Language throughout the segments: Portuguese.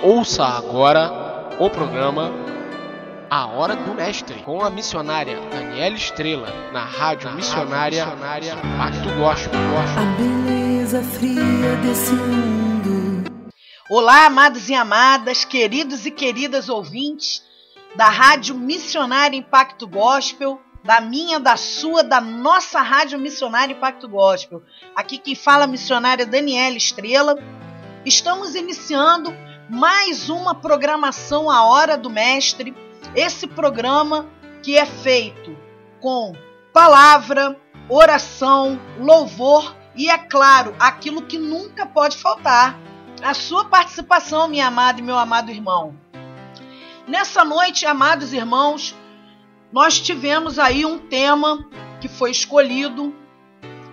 Ouça agora o programa A Hora do Mestre, com a missionária Daniela Estrela, na Rádio Missionária Pacto Gospel. A beleza fria desse mundo. Olá, amados e amadas, queridos e queridas ouvintes da Rádio Missionária Impacto Gospel, da minha, da sua, da nossa Rádio Missionária Impacto Gospel. Aqui quem fala é a missionária Daniela Estrela. Estamos iniciando mais uma programação A Hora do Mestre, esse programa que é feito com palavra, oração, louvor e, é claro, aquilo que nunca pode faltar, a sua participação, minha amada e meu amado irmão. Nessa noite, amados irmãos, nós tivemos aí um tema que foi escolhido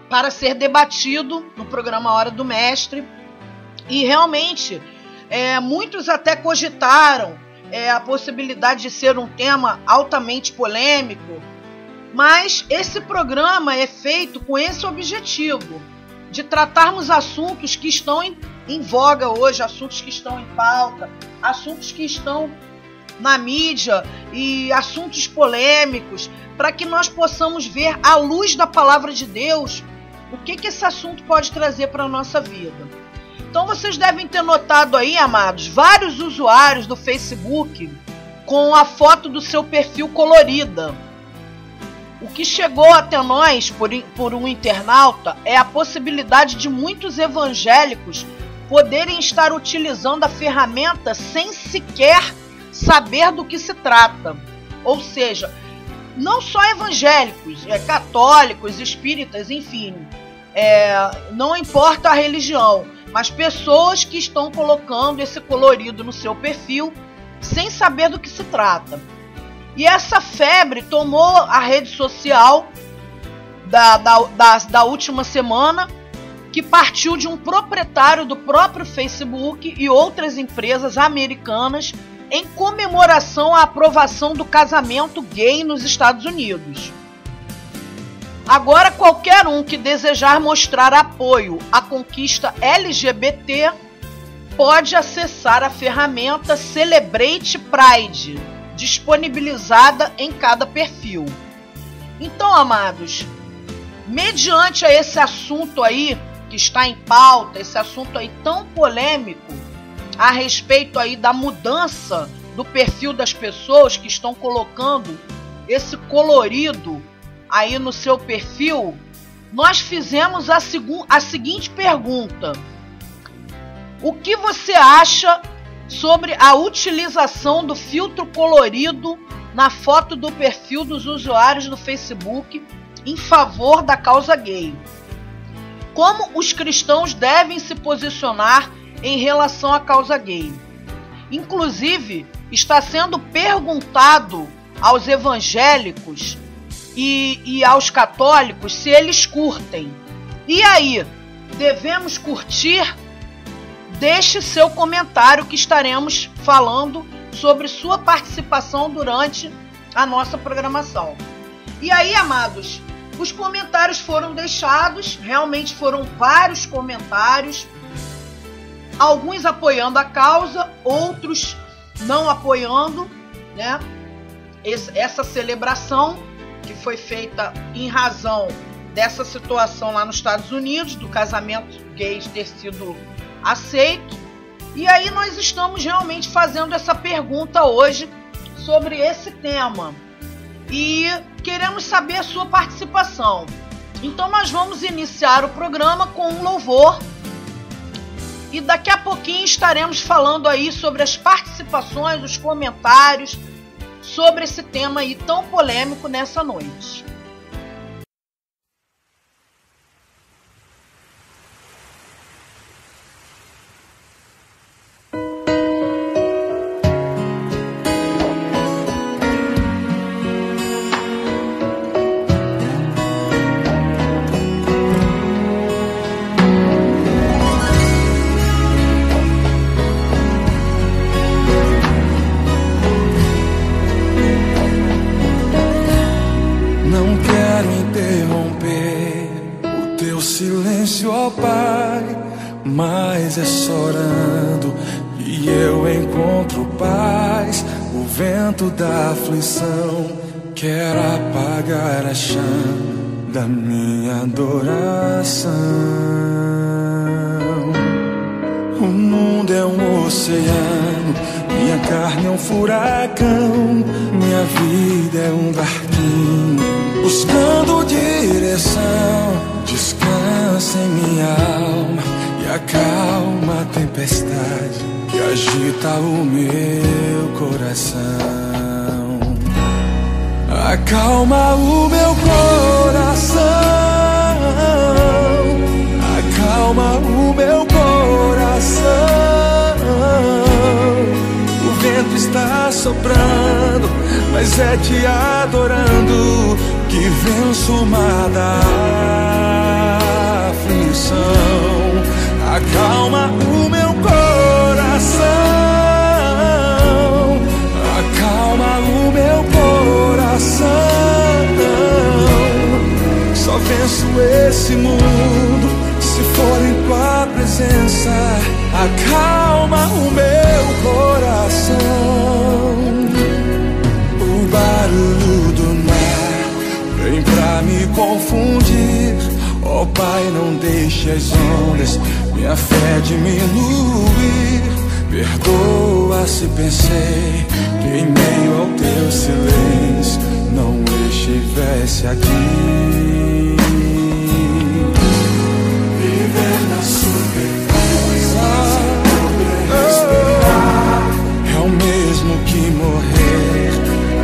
para ser debatido no programa A Hora do Mestre e realmente muitos até cogitaram a possibilidade de ser um tema altamente polêmico, mas esse programa é feito com esse objetivo, de tratarmos assuntos que estão em voga hoje, assuntos que estão em pauta, assuntos que estão na mídia e assuntos polêmicos, para que nós possamos ver, à luz da palavra de Deus, o que esse assunto pode trazer para a nossa vida. Então vocês devem ter notado aí, amados, vários usuários do Facebook com a foto do seu perfil colorida. O que chegou até nós por um internauta é a possibilidade de muitos evangélicos poderem estar utilizando a ferramenta sem sequer saber do que se trata. Ou seja, não só evangélicos, católicos, espíritas, enfim, não importa a religião, mas pessoas que estão colocando esse colorido no seu perfil sem saber do que se trata. E essa febre tomou a rede social da última semana, que partiu de um proprietário do próprio Facebook e outras empresas americanas em comemoração à aprovação do casamento gay nos Estados Unidos. Agora, qualquer um que desejar mostrar apoio à conquista LGBT pode acessar a ferramenta Celebrate Pride, disponibilizada em cada perfil. Então, amados, mediante a esse assunto aí que está em pauta, esse assunto aí tão polêmico, a respeito aí da mudança do perfil das pessoas que estão colocando esse colorido aí no seu perfil, nós fizemos a seguinte pergunta: o que você acha sobre a utilização do filtro colorido na foto do perfil dos usuários do Facebook em favor da causa gay? Como os cristãos devem se posicionar em relação à causa gay? Inclusive, está sendo perguntado aos evangélicos e aos católicos se eles curtem. E aí, devemos curtir? Deixe seu comentário que estaremos falando sobre sua participação durante a nossa programação. E aí, amados, os comentários foram deixados, realmente foram vários comentários, alguns apoiando a causa, outros não apoiando, né, essa celebração que foi feita em razão dessa situação lá nos Estados Unidos, do casamento gay ter sido aceito. E aí nós estamos realmente fazendo essa pergunta hoje sobre esse tema e queremos saber a sua participação. Então nós vamos iniciar o programa com um louvor e daqui a pouquinho estaremos falando aí sobre as participações, os comentários sobre esse tema aí tão polêmico nessa noite. Não mas é chorando que eu encontro paz. O vento da aflição quer apagar a chama da minha adoração. O mundo é um oceano, minha carne é um furacão, minha vida é um barquinho buscando direção. Descansa em minha alma e acalma a tempestade que agita o meu coração. Acalma o meu coração, acalma o meu coração. O vento está soprando, mas é te adorando que venço o mar da aflição. Acalma o meu coração, acalma o meu coração. Só venço esse mundo se for em tua presença. Acalma o meu coração. O barulho do mar vem pra me confundir. Ó Pai, não deixe as ondas minha fé diminuir. Perdoa se pensei que em meio ao teu silêncio não estivesse aqui. Viver na superfície poder respirar é o mesmo que morrer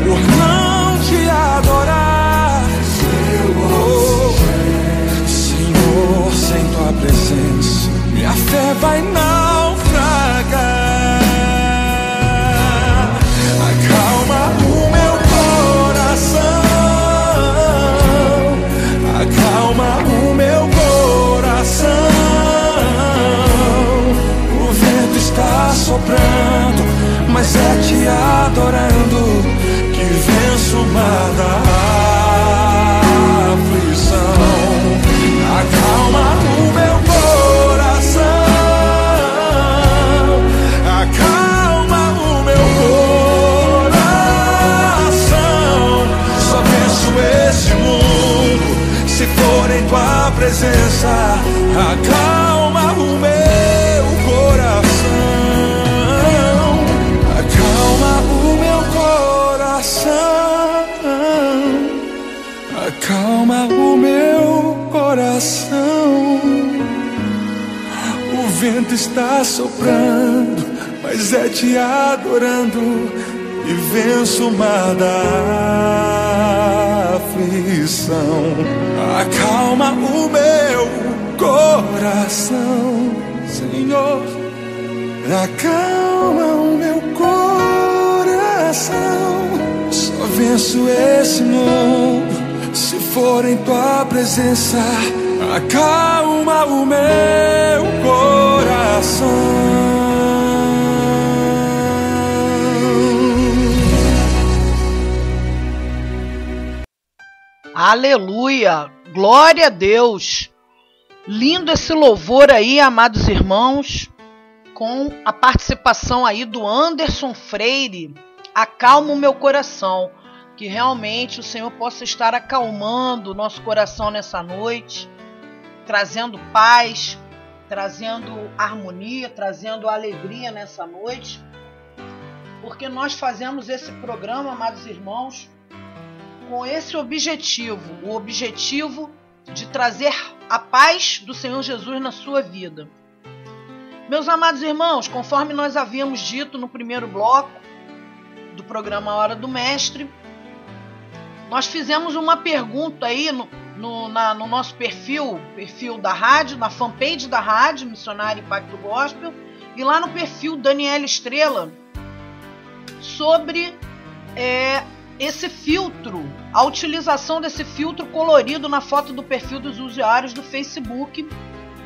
por não te adorar. Senhor, sem tua presença minha fé vai naufragar. Acalma o meu coração, acalma o meu coração. O vento está soprando, mas é te adorando que venço o mar da aflição. Acalma o meu coração, acalma o meu coração. Só venço esse mundo se for em tua presença. Acalma o meu coração, acalma o meu coração, acalma o meu coração. O vento está soprando, mas é te adorando e venço o mar da aflição. Acalma o meu coração, Senhor. Acalma o meu coração. Só venço esse mundo se for em tua presença. Acalma o meu coração. Aleluia! Glória a Deus! Lindo esse louvor aí, amados irmãos, com a participação aí do Anderson Freire. Acalma o meu coração. Que realmente o Senhor possa estar acalmando o nosso coração nessa noite, trazendo paz, trazendo harmonia, trazendo alegria nessa noite, porque nós fazemos esse programa, amados irmãos, com esse objetivo, o objetivo de trazer a paz do Senhor Jesus na sua vida. Meus amados irmãos, conforme nós havíamos dito no primeiro bloco do programa Hora do Mestre, nós fizemos uma pergunta aí no nosso perfil da rádio, na fanpage da rádio Missionária Impacto Gospel, e lá no perfil Daniela Estrela, sobre esse filtro, a utilização desse filtro colorido na foto do perfil dos usuários do Facebook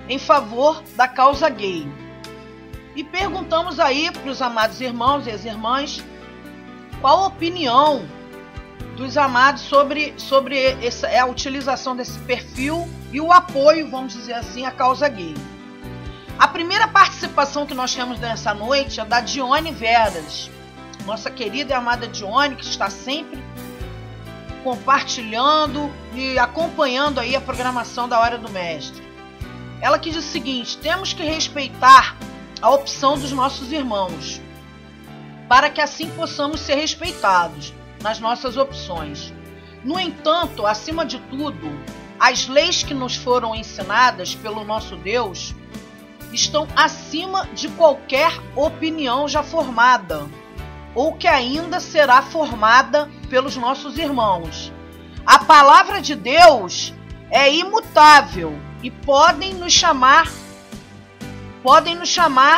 em favor da causa gay. E perguntamos aí para os amados irmãos e as irmãs qual a opinião dos amados sobre a utilização desse perfil e o apoio, vamos dizer assim, à causa gay. A primeira participação que nós temos nessa noite é da Dione Veras, nossa querida e amada Dione, que está sempre compartilhando e acompanhando aí a programação da Hora do Mestre. Ela que diz o seguinte: temos que respeitar a opção dos nossos irmãos, para que assim possamos ser respeitados nas nossas opções. No entanto, acima de tudo, as leis que nos foram ensinadas pelo nosso Deus estão acima de qualquer opinião já formada, ou que ainda será formada pelos nossos irmãos. A palavra de Deus é imutável e podem nos chamar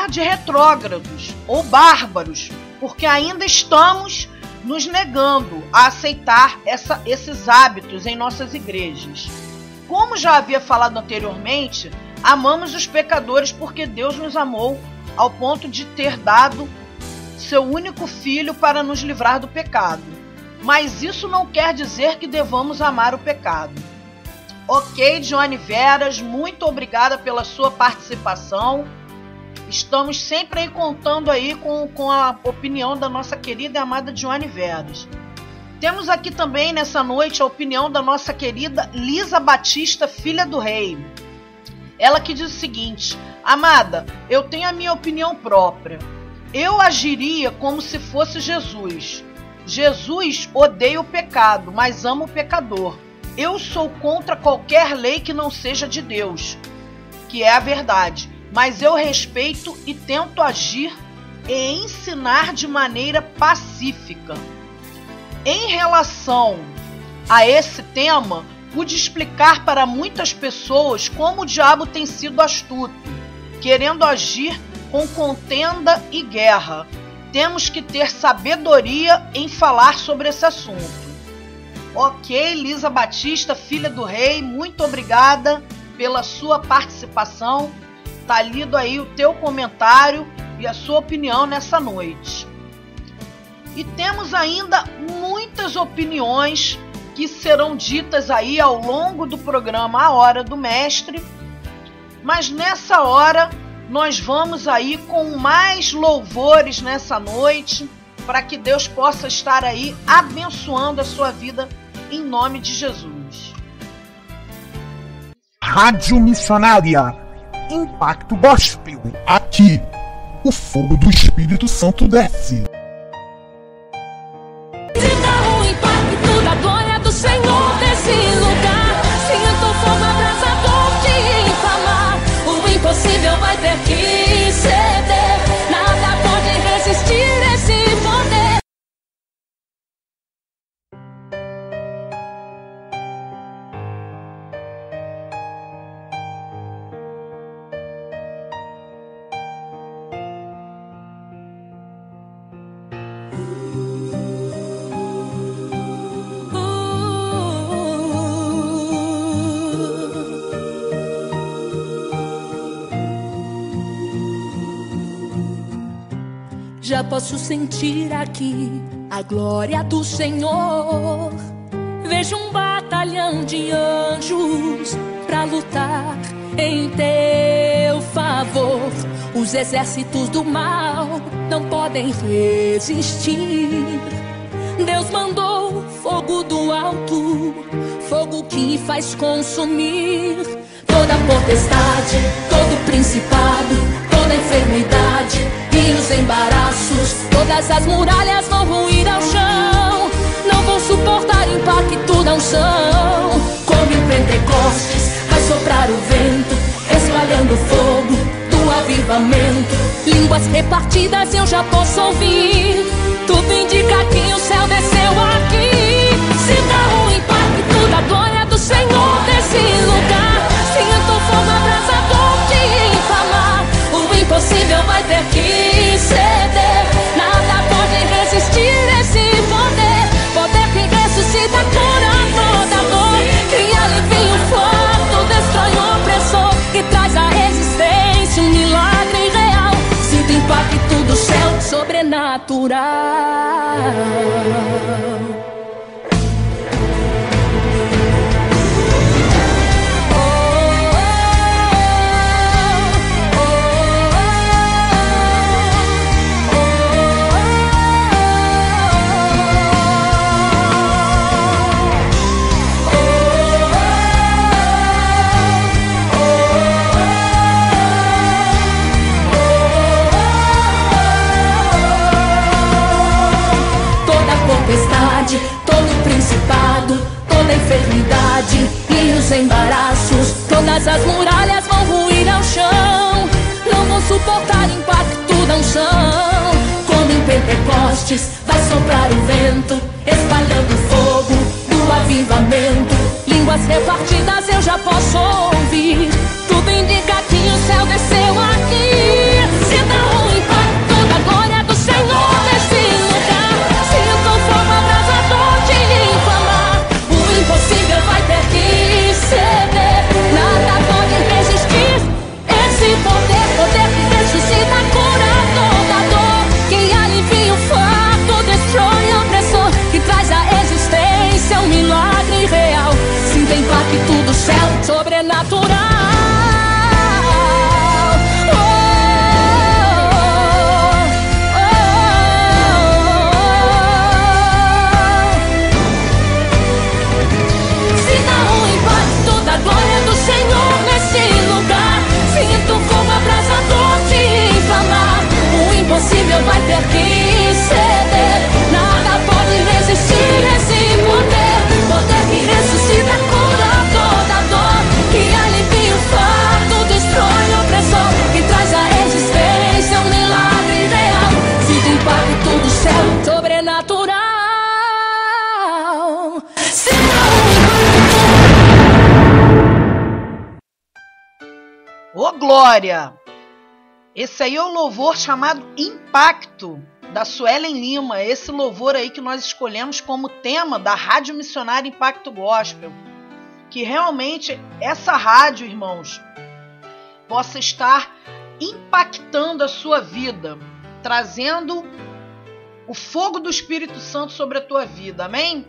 de retrógrados ou bárbaros, porque ainda estamos nos negando a aceitar esses hábitos em nossas igrejas. Como já havia falado anteriormente, amamos os pecadores porque Deus nos amou ao ponto de ter dado seu único filho para nos livrar do pecado. Mas isso não quer dizer que devamos amar o pecado. Ok, Dione Veras, muito obrigada pela sua participação. Estamos sempre aí contando aí com a opinião da nossa querida e amada Dione Veras. Temos aqui também nessa noite a opinião da nossa querida Lisa Batista, filha do rei. Ela que diz o seguinte: amada, eu tenho a minha opinião própria. Eu agiria como se fosse Jesus. Jesus odeia o pecado, mas ama o pecador. Eu sou contra qualquer lei que não seja de Deus, que é a verdade, mas eu respeito e tento agir e ensinar de maneira pacífica. Em relação a esse tema, pude explicar para muitas pessoas como o diabo tem sido astuto, querendo agir com contenda e guerra. Temos que ter sabedoria em falar sobre esse assunto. Ok, Lisa Batista, filha do rei, muito obrigada pela sua participação. Tá lido aí o teu comentário e a sua opinião nessa noite. E temos ainda muitas opiniões que serão ditas aí ao longo do programa A Hora do Mestre. Mas nessa hora nós vamos aí com mais louvores nessa noite, para que Deus possa estar aí abençoando a sua vida em nome de Jesus. Rádio Missionária Impacto Gospel. Aqui, o fogo do Espírito Santo desce. Sinta o impacto da glória do Senhor nesse lugar. Sinta o fogo abrasador de inflamar. O impossível vai ter que ceder. Nada pode resistir esse poder. Já posso sentir aqui a glória do Senhor. Vejo um batalhão de anjos pra lutar em teu favor. Os exércitos do mal não podem resistir. Deus mandou fogo do alto, fogo que faz consumir toda potestade, todo principado, toda enfermidade e os embaraços. Todas as muralhas vão ruir ao chão, não vão suportar impacto da unção. Como em Pentecostes vai soprar o vento, espalhando fogo do avivamento. Línguas repartidas eu já posso ouvir, tudo indica que o céu desceu aqui. Sinta o impacto da glória do Senhor nesse lugar. Sinta o fogo abrasador de inflamar. O impossível vai ter que ceder. Nada pode resistir esse poder. Poder que ressuscita, cura toda dor, cria alívio forte, destrói o opressor e traz à existência um milagre real. Sinta o impacto do céu sobrenatural. embaraços, todas as muralhas vão ruir ao chão. Não vou suportar impacto da unção. Como em Pentecostes vai soprar o vento, espalhando fogo do avivamento. Línguas repartidas eu já posso ouvir. Tudo indica que o céu desceu aqui. Sinta o impacto da glória do Senhor nesse lugar. Sinta o fogo abrasador de inflamar. O impossível vai ter que ceder. Nada pode resistir. Esse poder, poder que ressuscita, cura toda dor, que alivia o fardo, destrói o opressor, que traz à existência um milagre real. Sinta impacto do céu sobrenatural. Sinta o impacto da glória do Senhor nesse lugar. Sinta o fogo abrasador de inflamar. O impossível vai ter que ceder. Nada pode resistir esse poder. Poder que ressuscita, cura toda dor, que alivia o fardo, destrói o opressor, que traz à existência um milagre real. Sinta o impacto do céu sobrenatural. Sinta o Ô glória! Esse aí é o louvor chamado Impacto, da Suelen Lima. Esse louvor aí que nós escolhemos como tema da Rádio Missionária Impacto Gospel. Que realmente essa rádio, irmãos, possa estar impactando a sua vida, trazendo o fogo do Espírito Santo sobre a tua vida, amém?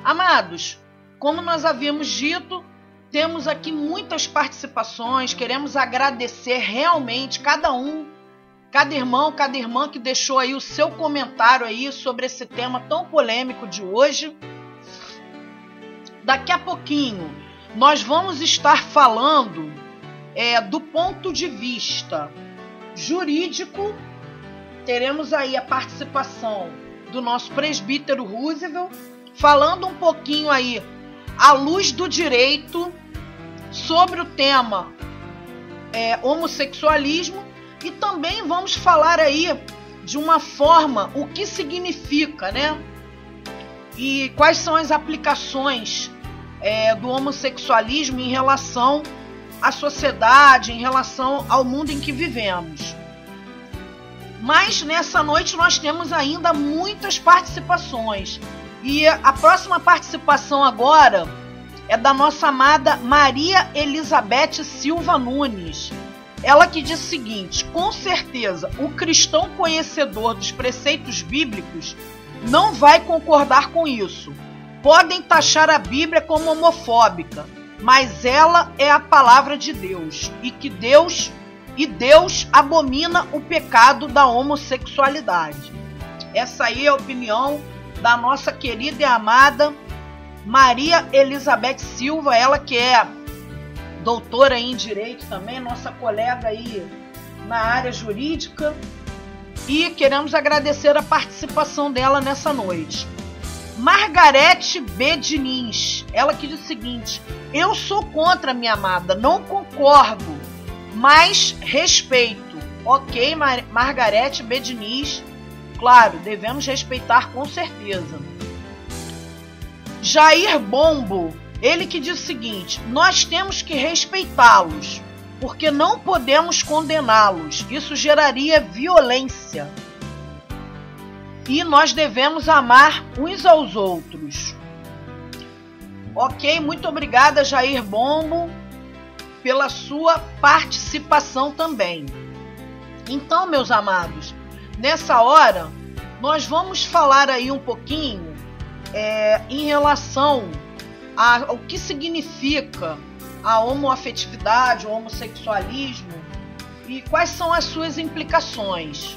Amados, como nós havíamos dito, temos aqui muitas participações, queremos agradecer realmente cada irmão, cada irmã que deixou aí o seu comentário aí sobre esse tema tão polêmico de hoje. Daqui a pouquinho nós vamos estar falando do ponto de vista jurídico. Teremos aí a participação do nosso presbítero Roosevelt, falando um pouquinho aí à luz do direito sobre o tema homossexualismo, e também vamos falar aí de uma forma o que significa, né? E quais são as aplicações do homossexualismo em relação à sociedade, em relação ao mundo em que vivemos. Mas nessa noite nós temos ainda muitas participações. E a próxima participação agora é da nossa amada Maria Elizabeth Silva Nunes. Ela que diz o seguinte: com certeza o cristão conhecedor dos preceitos bíblicos não vai concordar com isso. Podem taxar a Bíblia como homofóbica, mas ela é a palavra de Deus, e Deus abomina o pecado da homossexualidade. Essa aí é a opinião da nossa querida e amada Maria Elizabeth Silva, ela que é doutora em Direito também, nossa colega aí na área jurídica, e queremos agradecer a participação dela nessa noite. Margarete B. Diniz, ela que diz o seguinte: eu sou contra, minha amada, não concordo, mas respeito. Ok, Margarete B. Diniz, claro, devemos respeitar com certeza. Jair Bombo, ele que diz o seguinte: nós temos que respeitá-los, porque não podemos condená-los, isso geraria violência. E nós devemos amar uns aos outros. Ok, muito obrigada, Jair Bombo, pela sua participação também. Então, meus amados, nessa hora, nós vamos falar aí um pouquinho em relação ao que significa a homoafetividade, o homossexualismo e quais são as suas implicações.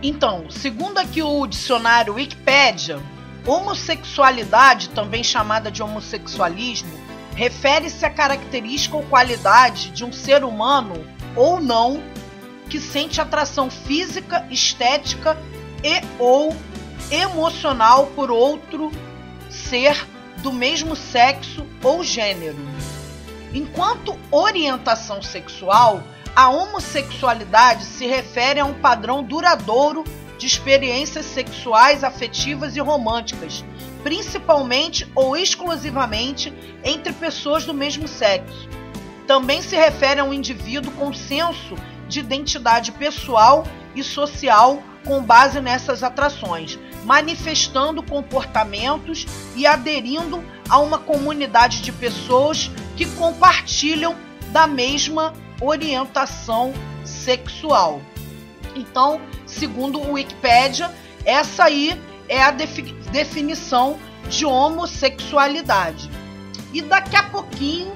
Então, segundo aqui o dicionário Wikipédia, homossexualidade, também chamada de homossexualismo, refere-se à característica ou qualidade de um ser humano ou não que sente atração física, estética e ou emocional por outro ser do mesmo sexo ou gênero. Enquanto orientação sexual, a homossexualidade se refere a um padrão duradouro de experiências sexuais, afetivas e românticas, principalmente ou exclusivamente entre pessoas do mesmo sexo. Também se refere a um indivíduo com senso de identidade pessoal e social com base nessas atrações, manifestando comportamentos e aderindo a uma comunidade de pessoas que compartilham da mesma orientação sexual. Então, segundo o Wikipédia, essa aí é a definição de homossexualidade. E daqui a pouquinho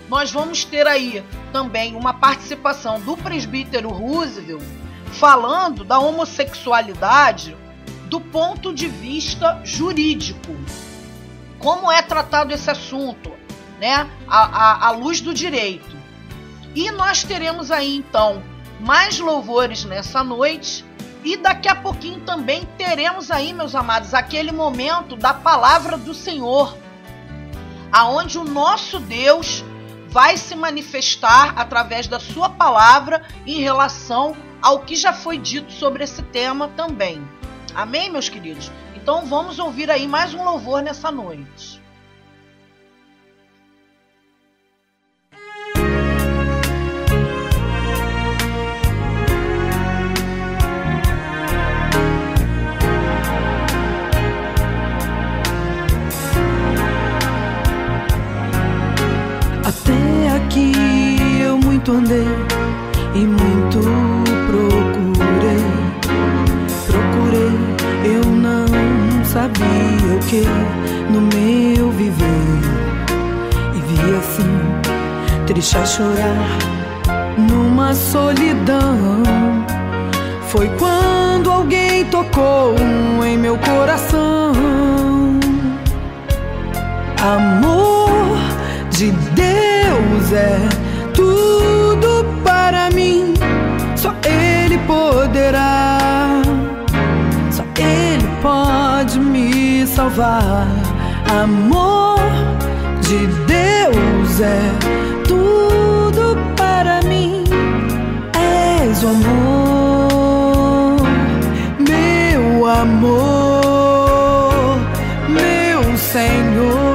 nós vamos ter aí também uma participação do presbítero Roosevelt falando da homossexualidade do ponto de vista jurídico. Como é tratado esse assunto, né? À luz do direito. E nós teremos aí, então, mais louvores nessa noite. E daqui a pouquinho também teremos aí, meus amados, aquele momento da palavra do Senhor, aonde o nosso Deus vai se manifestar através da sua palavra em relação ao que já foi dito sobre esse tema também. Amém, meus queridos? Então vamos ouvir aí mais um louvor nessa noite. Até aqui eu muito andei e muito procurei, eu não sabia o que no meu viver, e vi assim, triste a chorar, numa solidão. Foi quando alguém tocou em meu coração. Amor de Deus é tudo para mim, só Ele poderá, só Ele pode me salvar. Amor de Deus é tudo para mim, és o amor, meu amor, meu Senhor.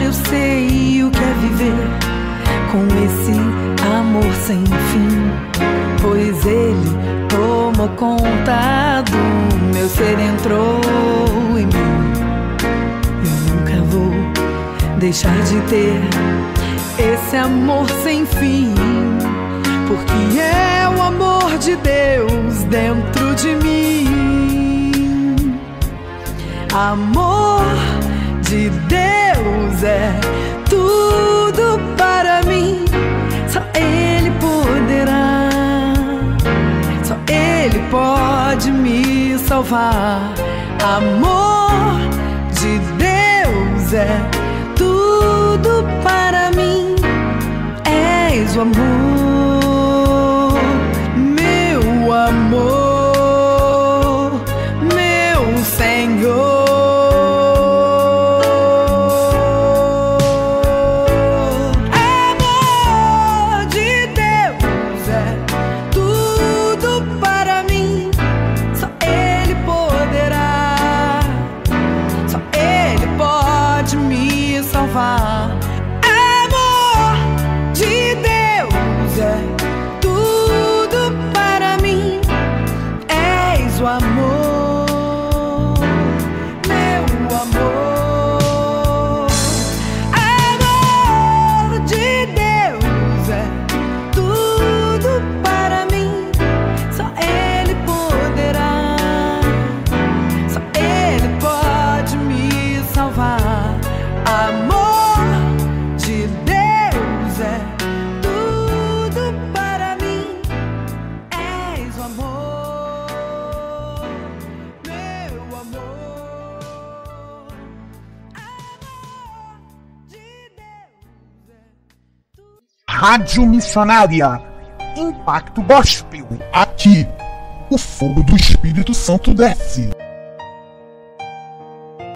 Eu sei o que é viver com esse amor sem fim, pois Ele tomou conta do meu ser, entrou em mim. Eu nunca vou deixar de ter esse amor sem fim, porque é o amor de Deus dentro de mim. Amor de Deus é tudo para mim, só Ele poderá, só Ele pode me salvar. Amor de Deus é tudo para mim, és o amor, meu amor, meu Senhor. Amor de Deus é tudo para mim, és o amor, meu amor. Amor de Deus é tudo para mim, só Ele poderá, só Ele pode me salvar. Amor de Deus é tudo para mim, és o amor, meu amor. Amor de Deus é tudo. Rádio Missionária Impacto Gospel, aqui o fogo do Espírito Santo desce.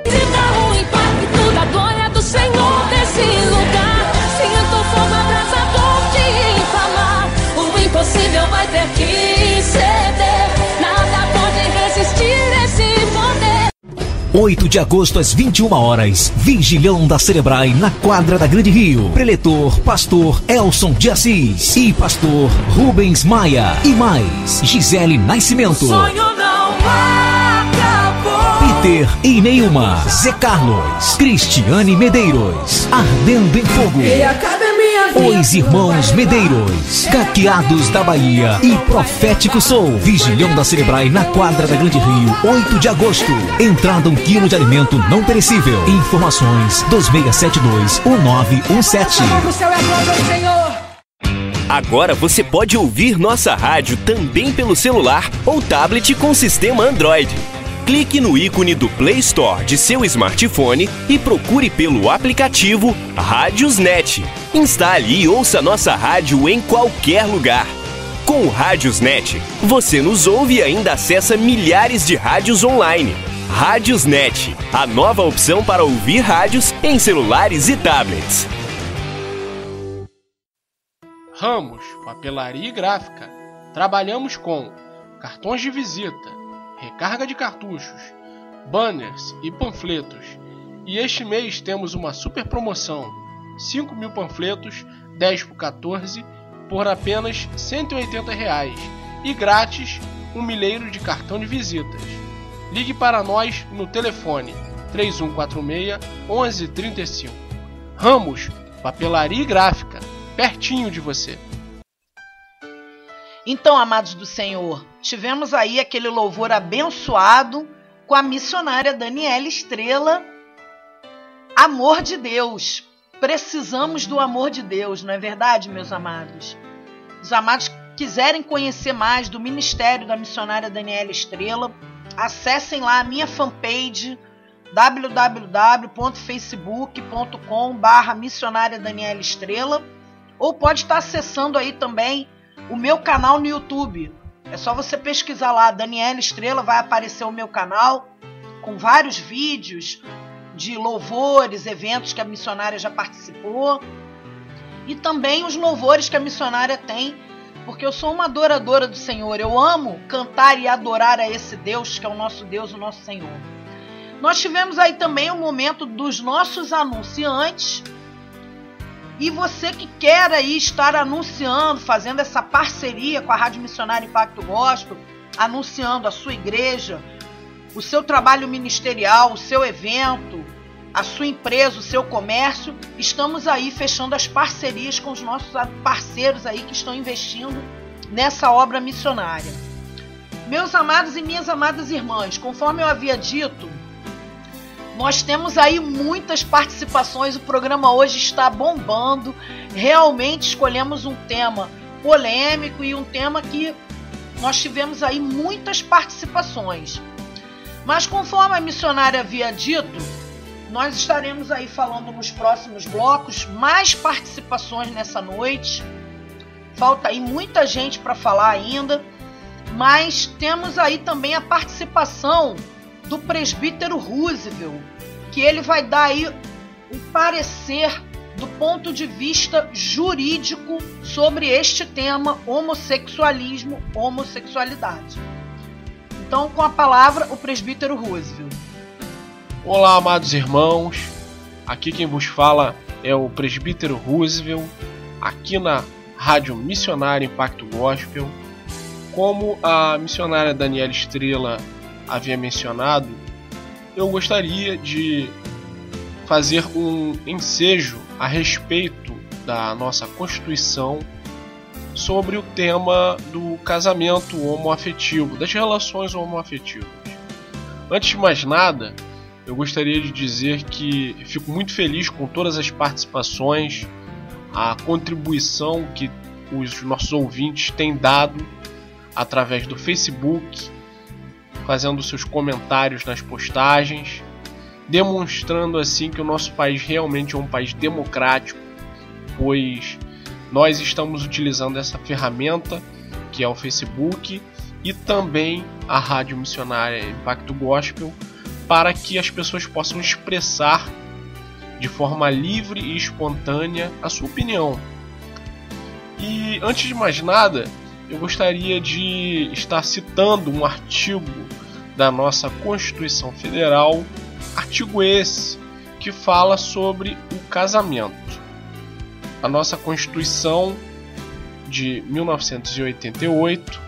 Sinta o impacto da glória do Senhor nesse lugar. Sinta o fogo abrasador de inflamar. O impossível vai ter que ceder. Nada pode resistir esse poder. 8 de agosto às 21 horas, Vigilhão da Cerebrai na quadra da Grande Rio. Preletor, pastor Elson de Assis e pastor Rubens Maia. E mais, Gisele Nascimento. Sonho não acabou. Peter e Neilma, Zé Carlos, Cristiane Medeiros, Ardendo em Fogo. E acabe a minha vida. Os Irmãos Medeiros, Caqueados da Bahia e Profético Soul. Vigilhão da Cerebrai na quadra da Grande Rio, 8 de agosto. Entrada 1 quilo de alimento não perecível. Informações 2672-1917. O céu é a glória do Senhor. Agora você pode ouvir nossa rádio também pelo celular ou tablet com sistema Android. Clique no ícone do Play Store de seu smartphone e procure pelo aplicativo Rádiosnet. Instale e ouça nossa rádio em qualquer lugar. Com o Rádiosnet, você nos ouve e ainda acessa milhares de rádios online. Rádiosnet, a nova opção para ouvir rádios em celulares e tablets. Ramos, papelaria e gráfica. Trabalhamos com cartões de visita, recarga de cartuchos, banners e panfletos. E este mês temos uma super promoção: 5.000 panfletos, 10 por 14, por apenas R$ 180 e grátis 1 milheiro de cartão de visitas. Ligue para nós no telefone 3146-1135. Ramos, papelaria e gráfica, pertinho de você. Então, amados do Senhor, tivemos aí aquele louvor abençoado com a missionária Daniela Estrela. Amor de Deus. Precisamos do amor de Deus, não é verdade, meus amados? Os amados que quiserem conhecer mais do ministério da missionária Daniela Estrela, acessem lá a minha fanpage www.facebook.com/missionária Daniela Estrela, ou pode estar acessando aí também o meu canal no YouTube. É só você pesquisar lá Daniela Estrela, vai aparecer o meu canal com vários vídeos de louvores, eventos que a missionária já participou, e também os louvores que a missionária tem, porque eu sou uma adoradora do Senhor. Eu amo cantar e adorar a esse Deus que é o nosso Deus, o nosso Senhor. Nós tivemos aí também o momento dos nossos anunciantes. E você que quer aí estar anunciando, fazendo essa parceria com a Rádio Missionária Impacto Gospel, anunciando a sua igreja, o seu trabalho ministerial, o seu evento, a sua empresa, o seu comércio, estamos aí fechando as parcerias com os nossos parceiros aí que estão investindo nessa obra missionária. Meus amados e minhas amadas irmãs, conforme eu havia dito, nós temos aí muitas participações, o programa hoje está bombando. Realmente escolhemos um tema polêmico e um tema que nós tivemos aí muitas participações. Mas conforme a missionária havia dito, nós estaremos aí falando nos próximos blocos mais participações nessa noite. Falta aí muita gente para falar ainda, mas temos aí também a participação do presbítero Roosevelt, que ele vai dar aí um parecer do ponto de vista jurídico sobre este tema, homossexualismo, homossexualidade. Então, com a palavra, o presbítero Roosevelt. Olá, amados irmãos, aqui quem vos fala é o presbítero Roosevelt, aqui na Rádio Missionária Impacto Gospel. Como a missionária Daniela Estrela havia mencionado, eu gostaria de fazer um ensejo a respeito da nossa Constituição sobre o tema do casamento homoafetivo, das relações homoafetivas. Antes de mais nada, eu gostaria de dizer que fico muito feliz com todas as participações, a contribuição que os nossos ouvintes têm dado através do Facebook, fazendo seus comentários nas postagens, demonstrando assim que o nosso país realmente é um país democrático, pois nós estamos utilizando essa ferramenta que é o Facebook e também a Rádio Missionária Impacto Gospel, para que as pessoas possam expressar de forma livre e espontânea a sua opinião. E antes de mais nada, eu gostaria de estar citando um artigo da nossa Constituição Federal, artigo esse que fala sobre o casamento. A nossa Constituição de 1988,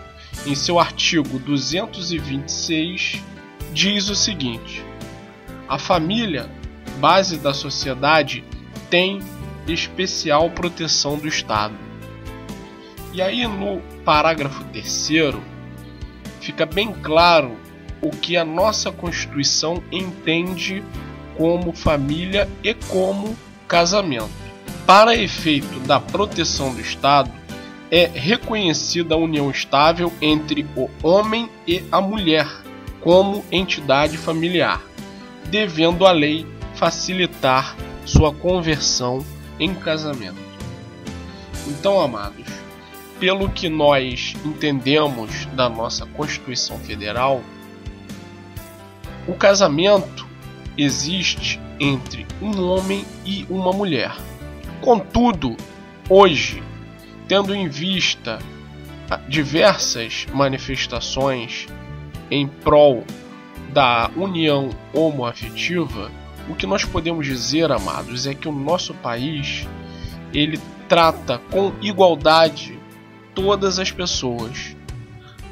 em seu artigo 226, diz o seguinte: a família, base da sociedade, tem especial proteção do Estado. E aí no parágrafo 3º fica bem claro o que a nossa Constituição entende como família e como casamento. Para efeito da proteção do Estado, é reconhecida a união estável entre o homem e a mulher como entidade familiar, devendo a lei facilitar sua conversão em casamento. Então, amados, pelo que nós entendemos da nossa Constituição Federal, o casamento existe entre um homem e uma mulher. Contudo, hoje, tendo em vista diversas manifestações em prol da união homoafetiva, o que nós podemos dizer, amados, é que o nosso país ele trata com igualdade todas as pessoas.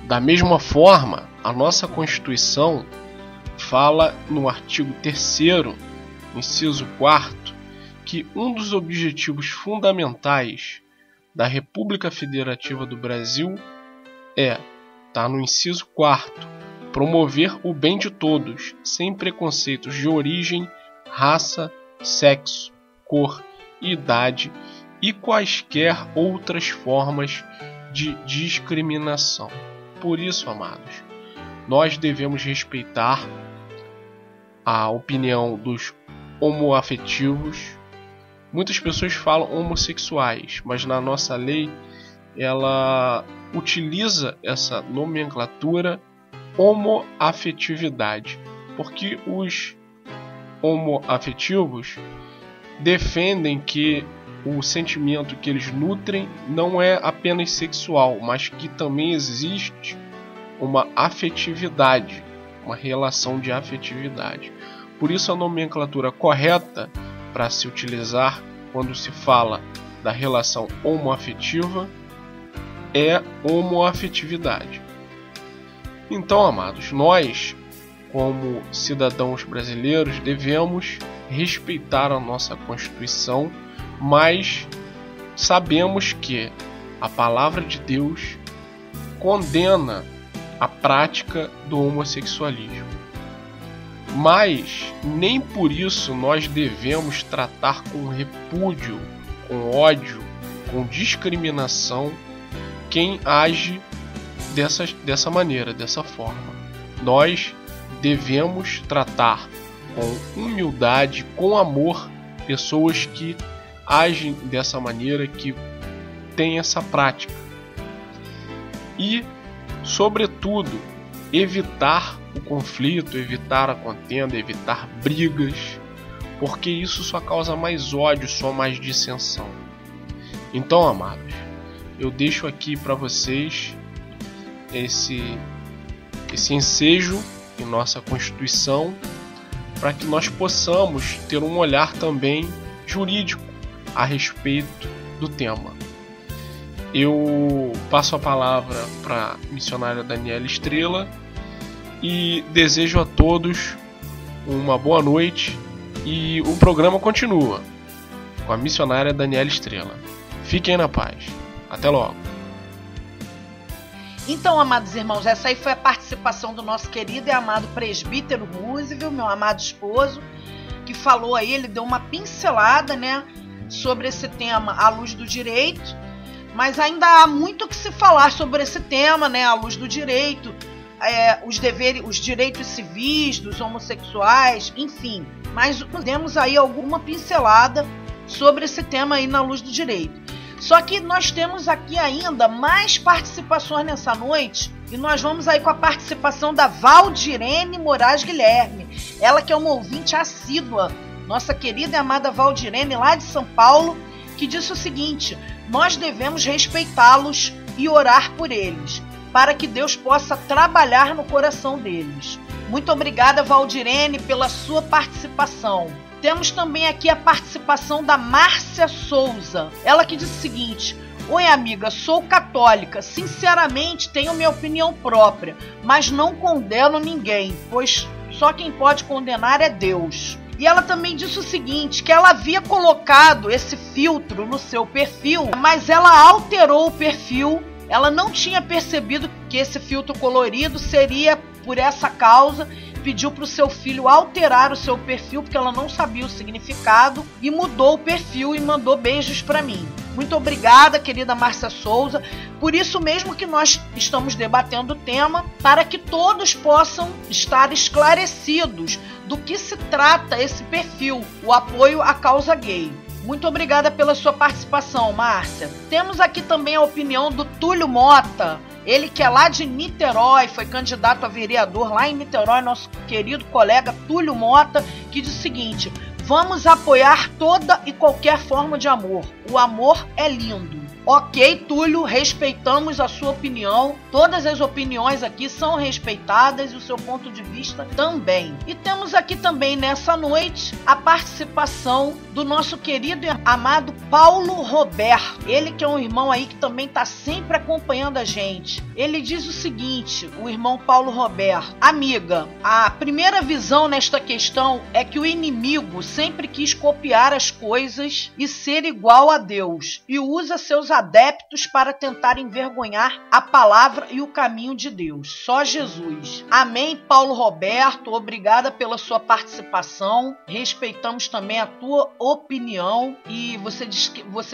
Da mesma forma, a nossa Constituição fala no artigo 3º, inciso 4º, que um dos objetivos fundamentais da República Federativa do Brasil está no inciso 4º, promover o bem de todos, sem preconceitos de origem, raça, sexo, cor, idade e quaisquer outras formas de discriminação. Por isso, amados, nós devemos respeitar a opinião dos homoafetivos. Muitas pessoas falam homossexuais, mas na nossa lei ela utiliza essa nomenclatura homoafetividade, porque os homoafetivos defendem que o sentimento que eles nutrem não é apenas sexual, mas que também existe uma afetividade, uma relação de afetividade. Por isso a nomenclatura correta para se utilizar quando se fala da relação homoafetiva é homoafetividade. Então, amados, nós, como cidadãos brasileiros, devemos respeitar a nossa Constituição, mas sabemos que a palavra de Deus condena a prática do homossexualismo. Mas nem por isso nós devemos tratar com repúdio, com ódio, com discriminação quem age dessa maneira, dessa forma. Nós devemos tratar com humildade, com amor, pessoas que agem dessa maneira, que têm essa prática. E, sobretudo, evitar o conflito, evitar a contenda, evitar brigas, porque isso só causa mais ódio, só mais dissensão. Então, amados, eu deixo aqui para vocês esse ensejo em nossa Constituição, para que nós possamos ter um olhar também jurídico a respeito do tema. Eu passo a palavra para a missionária Daniela Estrela e desejo a todos uma boa noite, e o programa continua com a missionária Daniela Estrela. Fiquem na paz. Até logo. Então, amados irmãos, essa aí foi a participação do nosso querido e amado presbítero Roosevelt, meu amado esposo, que falou aí, ele deu uma pincelada, né, sobre esse tema à luz do direito, mas ainda há muito que se falar sobre esse tema, né, à luz do direito, os direitos civis dos homossexuais, enfim, mas demos aí alguma pincelada sobre esse tema aí na luz do direito. Só que nós temos aqui ainda mais participações nessa noite, e nós vamos aí com a participação da Valdirene Moraes Guilherme, ela que é uma ouvinte assídua, nossa querida e amada Valdirene lá de São Paulo, que disse o seguinte: nós devemos respeitá-los e orar por eles, para que Deus possa trabalhar no coração deles. Muito obrigada, Valdirene, pela sua participação. Temos também aqui a participação da Márcia Souza. Ela que diz o seguinte: oi, amiga, sou católica. Sinceramente, tenho minha opinião própria, mas não condeno ninguém, pois só quem pode condenar é Deus. E ela também disse o seguinte, que ela havia colocado esse filtro no seu perfil, mas ela alterou o perfil. Ela não tinha percebido que esse filtro colorido seria por essa causa, pediu para o seu filho alterar o seu perfil, porque ela não sabia o significado, e mudou o perfil e mandou beijos para mim. Muito obrigada, querida Márcia Souza. Por isso mesmo que nós estamos debatendo o tema, para que todos possam estar esclarecidos do que se trata esse perfil, o apoio à causa gay. Muito obrigada pela sua participação, Márcia. Temos aqui também a opinião do Túlio Mota, ele que é lá de Niterói, foi candidato a vereador lá em Niterói, nosso querido colega Túlio Mota, que diz o seguinte: vamos apoiar toda e qualquer forma de amor. O amor é lindo. Ok, Túlio, respeitamos a sua opinião. Todas as opiniões aqui são respeitadas e o seu ponto de vista também. E temos aqui também nessa noite a participação do nosso querido e amado Paulo Roberto. Ele que é um irmão aí que também está sempre acompanhando a gente. Ele diz o seguinte, o irmão Paulo Roberto: amiga, a primeira visão nesta questão é que o inimigo sempre quis copiar as coisas e ser igual a Deus, e usa seus adeptos para tentar envergonhar a palavra e o caminho de Deus. Só Jesus. Amém, Paulo Roberto. Obrigada pela sua participação. Respeitamos também a tua opinião. E você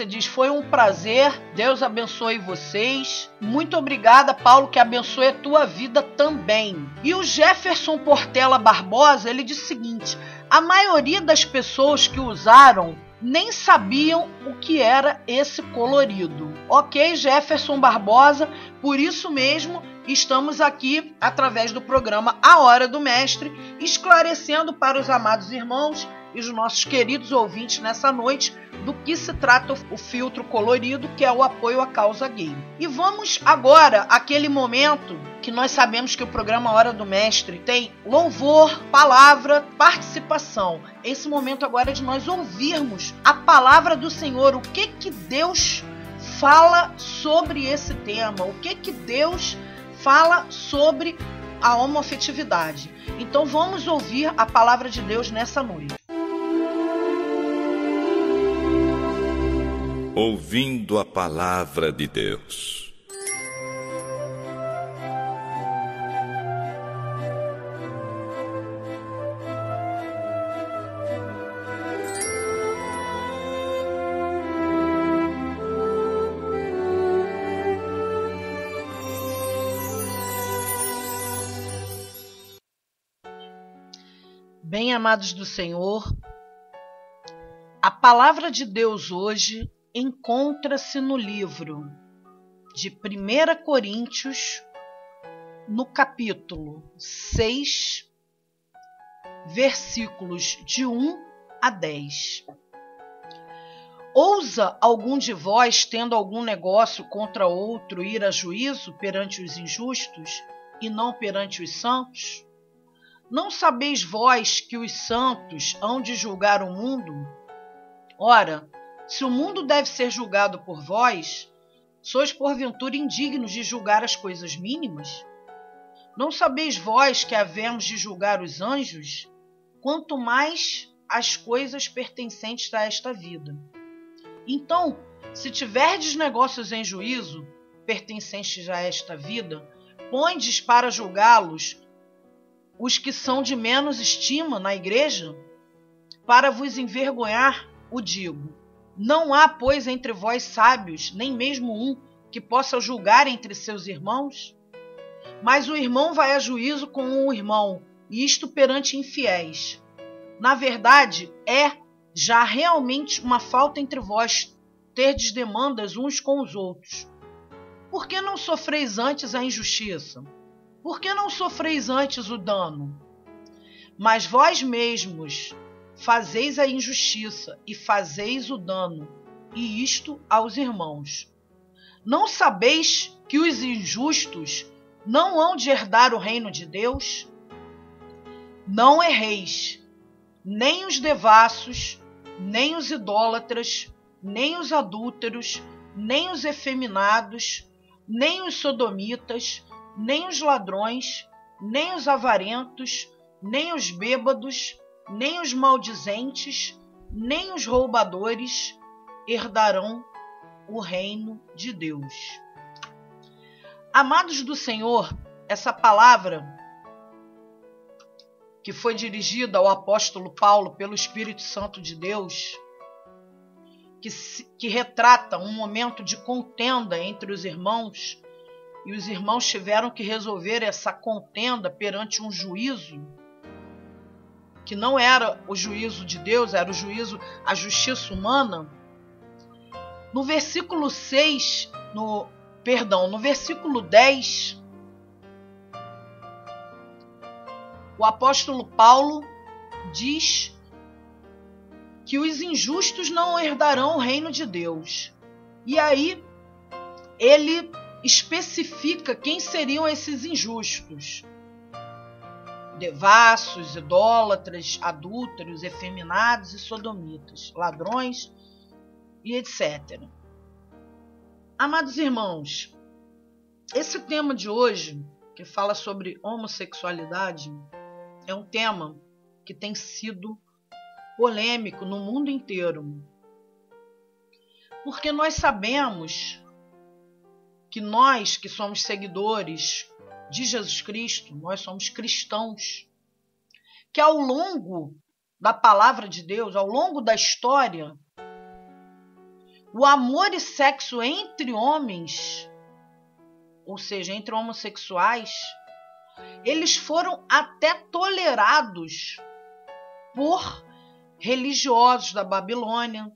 diz foi um prazer. Deus abençoe vocês. Muito obrigada, Paulo, que abençoe a tua vida também. E o Jefferson Portela Barbosa, ele diz o seguinte: a maioria das pessoas que usaram nem sabiam o que era esse colorido. Ok, Jefferson Barbosa, por isso mesmo estamos aqui, através do programa A Hora do Mestre, esclarecendo para os amados irmãos e os nossos queridos ouvintes nessa noite do que se trata o filtro colorido, que é o apoio à causa gay. E vamos agora àquele momento que nós sabemos que o programa Hora do Mestre tem louvor, palavra, participação. Esse momento agora é de nós ouvirmos a palavra do Senhor, o que Deus fala sobre esse tema, o que Deus fala sobre a homoafetividade. Então vamos ouvir a palavra de Deus nessa noite. Ouvindo a palavra de Deus. Bem, amados do Senhor, a palavra de Deus hoje encontra-se no livro de 1 Coríntios, no capítulo 6, versículos de 1 a 10. Ousa algum de vós, tendo algum negócio contra outro, ir a juízo perante os injustos e não perante os santos? Não sabeis vós que os santos hão de julgar o mundo? Ora, se o mundo deve ser julgado por vós, sois porventura indignos de julgar as coisas mínimas? Não sabeis vós que havemos de julgar os anjos? Quanto mais as coisas pertencentes a esta vida. Então, se tiverdes negócios em juízo, pertencentes a esta vida, pondes para julgá-los os que são de menos estima na igreja? Para vos envergonhar, o digo. Não há, pois, entre vós sábios, nem mesmo um, que possa julgar entre seus irmãos? Mas o irmão vai a juízo com o irmão, e isto perante infiéis. Na verdade, é já realmente uma falta entre vós terdes demandas uns com os outros? Por que não sofreis antes a injustiça? Por que não sofreis antes o dano? Mas vós mesmos fazeis a injustiça e fazeis o dano, e isto aos irmãos. Não sabeis que os injustos não hão de herdar o reino de Deus? Não erreis, nem os devassos, nem os idólatras, nem os adúlteros, nem os efeminados, nem os sodomitas, nem os ladrões, nem os avarentos, nem os bêbados, nem os maldizentes, nem os roubadores herdarão o reino de Deus. Amados do Senhor, essa palavra que foi dirigida ao apóstolo Paulo pelo Espírito Santo de Deus, que retrata um momento de contenda entre os irmãos, e os irmãos tiveram que resolver essa contenda perante um juízo, que não era o juízo de Deus, era o juízo, a justiça humana. No versículo 6, no versículo 10, o apóstolo Paulo diz que os injustos não herdarão o reino de Deus. E aí ele especifica quem seriam esses injustos: devassos, idólatras, adúlteros, efeminados e sodomitas, ladrões e etc. Amados irmãos, esse tema de hoje, que fala sobre homossexualidade, é um tema que tem sido polêmico no mundo inteiro. Porque nós sabemos que nós que somos seguidores de Jesus Cristo, nós somos cristãos, que ao longo da palavra de Deus, ao longo da história, o amor e sexo entre homens, ou seja, entre homossexuais, eles foram até tolerados por religiosos da Babilônia,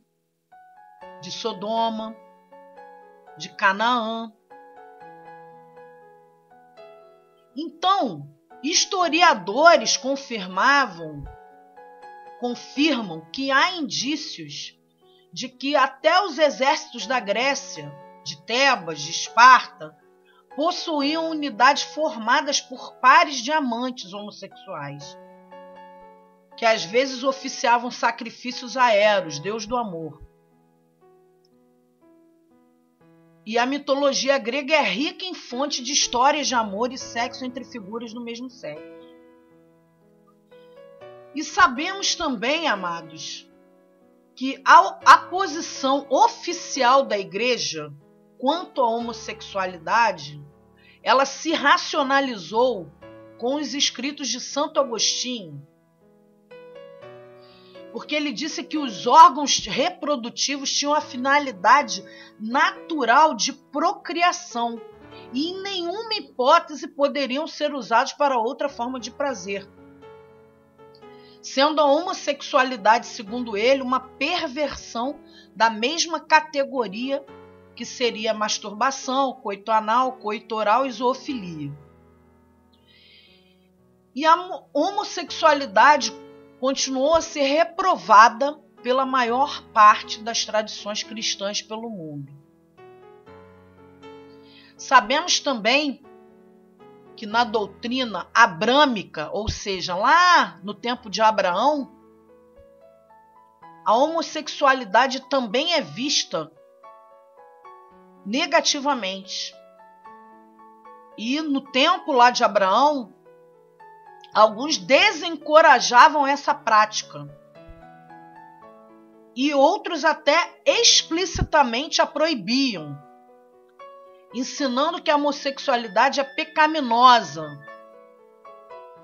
de Sodoma, de Canaã. Então, historiadores confirmam que há indícios de que até os exércitos da Grécia, de Tebas, de Esparta, possuíam unidades formadas por pares de amantes homossexuais, que às vezes oficiavam sacrifícios a Eros, deus do amor. E a mitologia grega é rica em fonte de histórias de amor e sexo entre figuras do mesmo sexo. E sabemos também, amados, que a posição oficial da Igreja quanto à homossexualidade, ela se racionalizou com os escritos de Santo Agostinho, porque ele disse que os órgãos reprodutivos tinham a finalidade natural de procriação e em nenhuma hipótese poderiam ser usados para outra forma de prazer, sendo a homossexualidade, segundo ele, uma perversão da mesma categoria que seria a masturbação, coito anal, coito oral e zoofilia. E a homossexualidade continuou a ser reprovada pela maior parte das tradições cristãs pelo mundo. Sabemos também que na doutrina abrâmica, ou seja, lá no tempo de Abraão, a homossexualidade também é vista negativamente. E no tempo lá de Abraão, alguns desencorajavam essa prática. E outros até explicitamente a proibiam, ensinando que a homossexualidade é pecaminosa,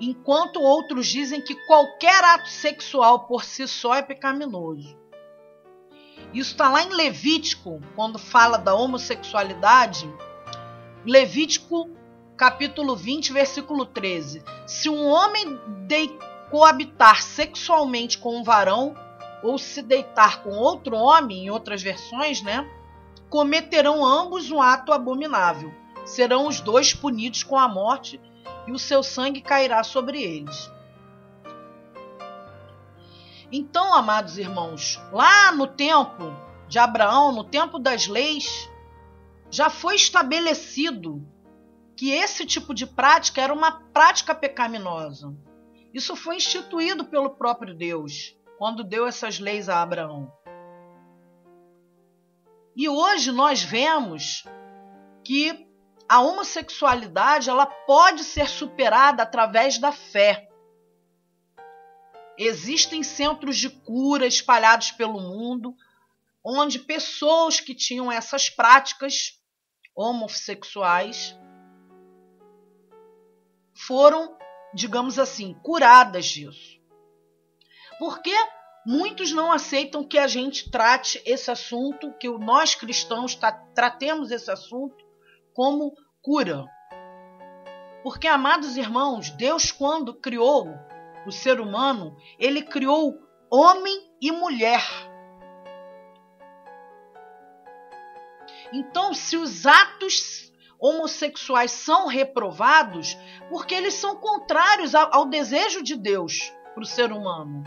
enquanto outros dizem que qualquer ato sexual por si só é pecaminoso. Isso está lá em Levítico, quando fala da homossexualidade, Levítico capítulo 20, versículo 13. Se um homem coabitar sexualmente com um varão, ou se deitar com outro homem, em outras versões, né, cometerão ambos um ato abominável. Serão os dois punidos com a morte e o seu sangue cairá sobre eles. Então, amados irmãos, lá no tempo de Abraão, no tempo das leis, já foi estabelecido que esse tipo de prática era uma prática pecaminosa. Isso foi instituído pelo próprio Deus, quando deu essas leis a Abraão. E hoje nós vemos que a homossexualidade ela pode ser superada através da fé. Existem centros de cura espalhados pelo mundo, onde pessoas que tinham essas práticas homossexuais foram, digamos assim, curadas disso. Porque muitos não aceitam que a gente trate esse assunto, que nós cristãos tratemos esse assunto como cura. Porque, amados irmãos, Deus, quando criou o ser humano, ele criou homem e mulher. Então, se os atos homossexuais são reprovados, porque eles são contrários ao desejo de Deus para o ser humano.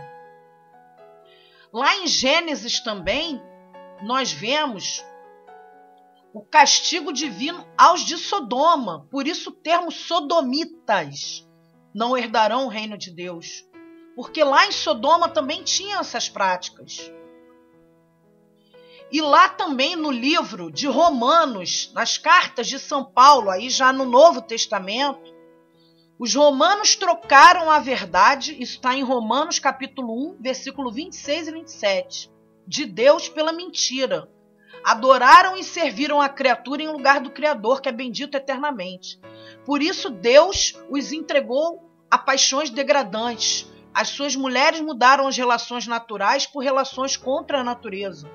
Lá em Gênesis também, nós vemos o castigo divino aos de Sodoma. Por isso o termo sodomitas não herdarão o reino de Deus. Porque lá em Sodoma também tinham essas práticas. E lá também no livro de Romanos, nas cartas de São Paulo, aí já no Novo Testamento, os romanos trocaram a verdade, isso está em Romanos capítulo 1, versículo 26 e 27, de Deus pela mentira. Adoraram e serviram a criatura em lugar do Criador, que é bendito eternamente. Por isso Deus os entregou a paixões degradantes. As suas mulheres mudaram as relações naturais por relações contra a natureza.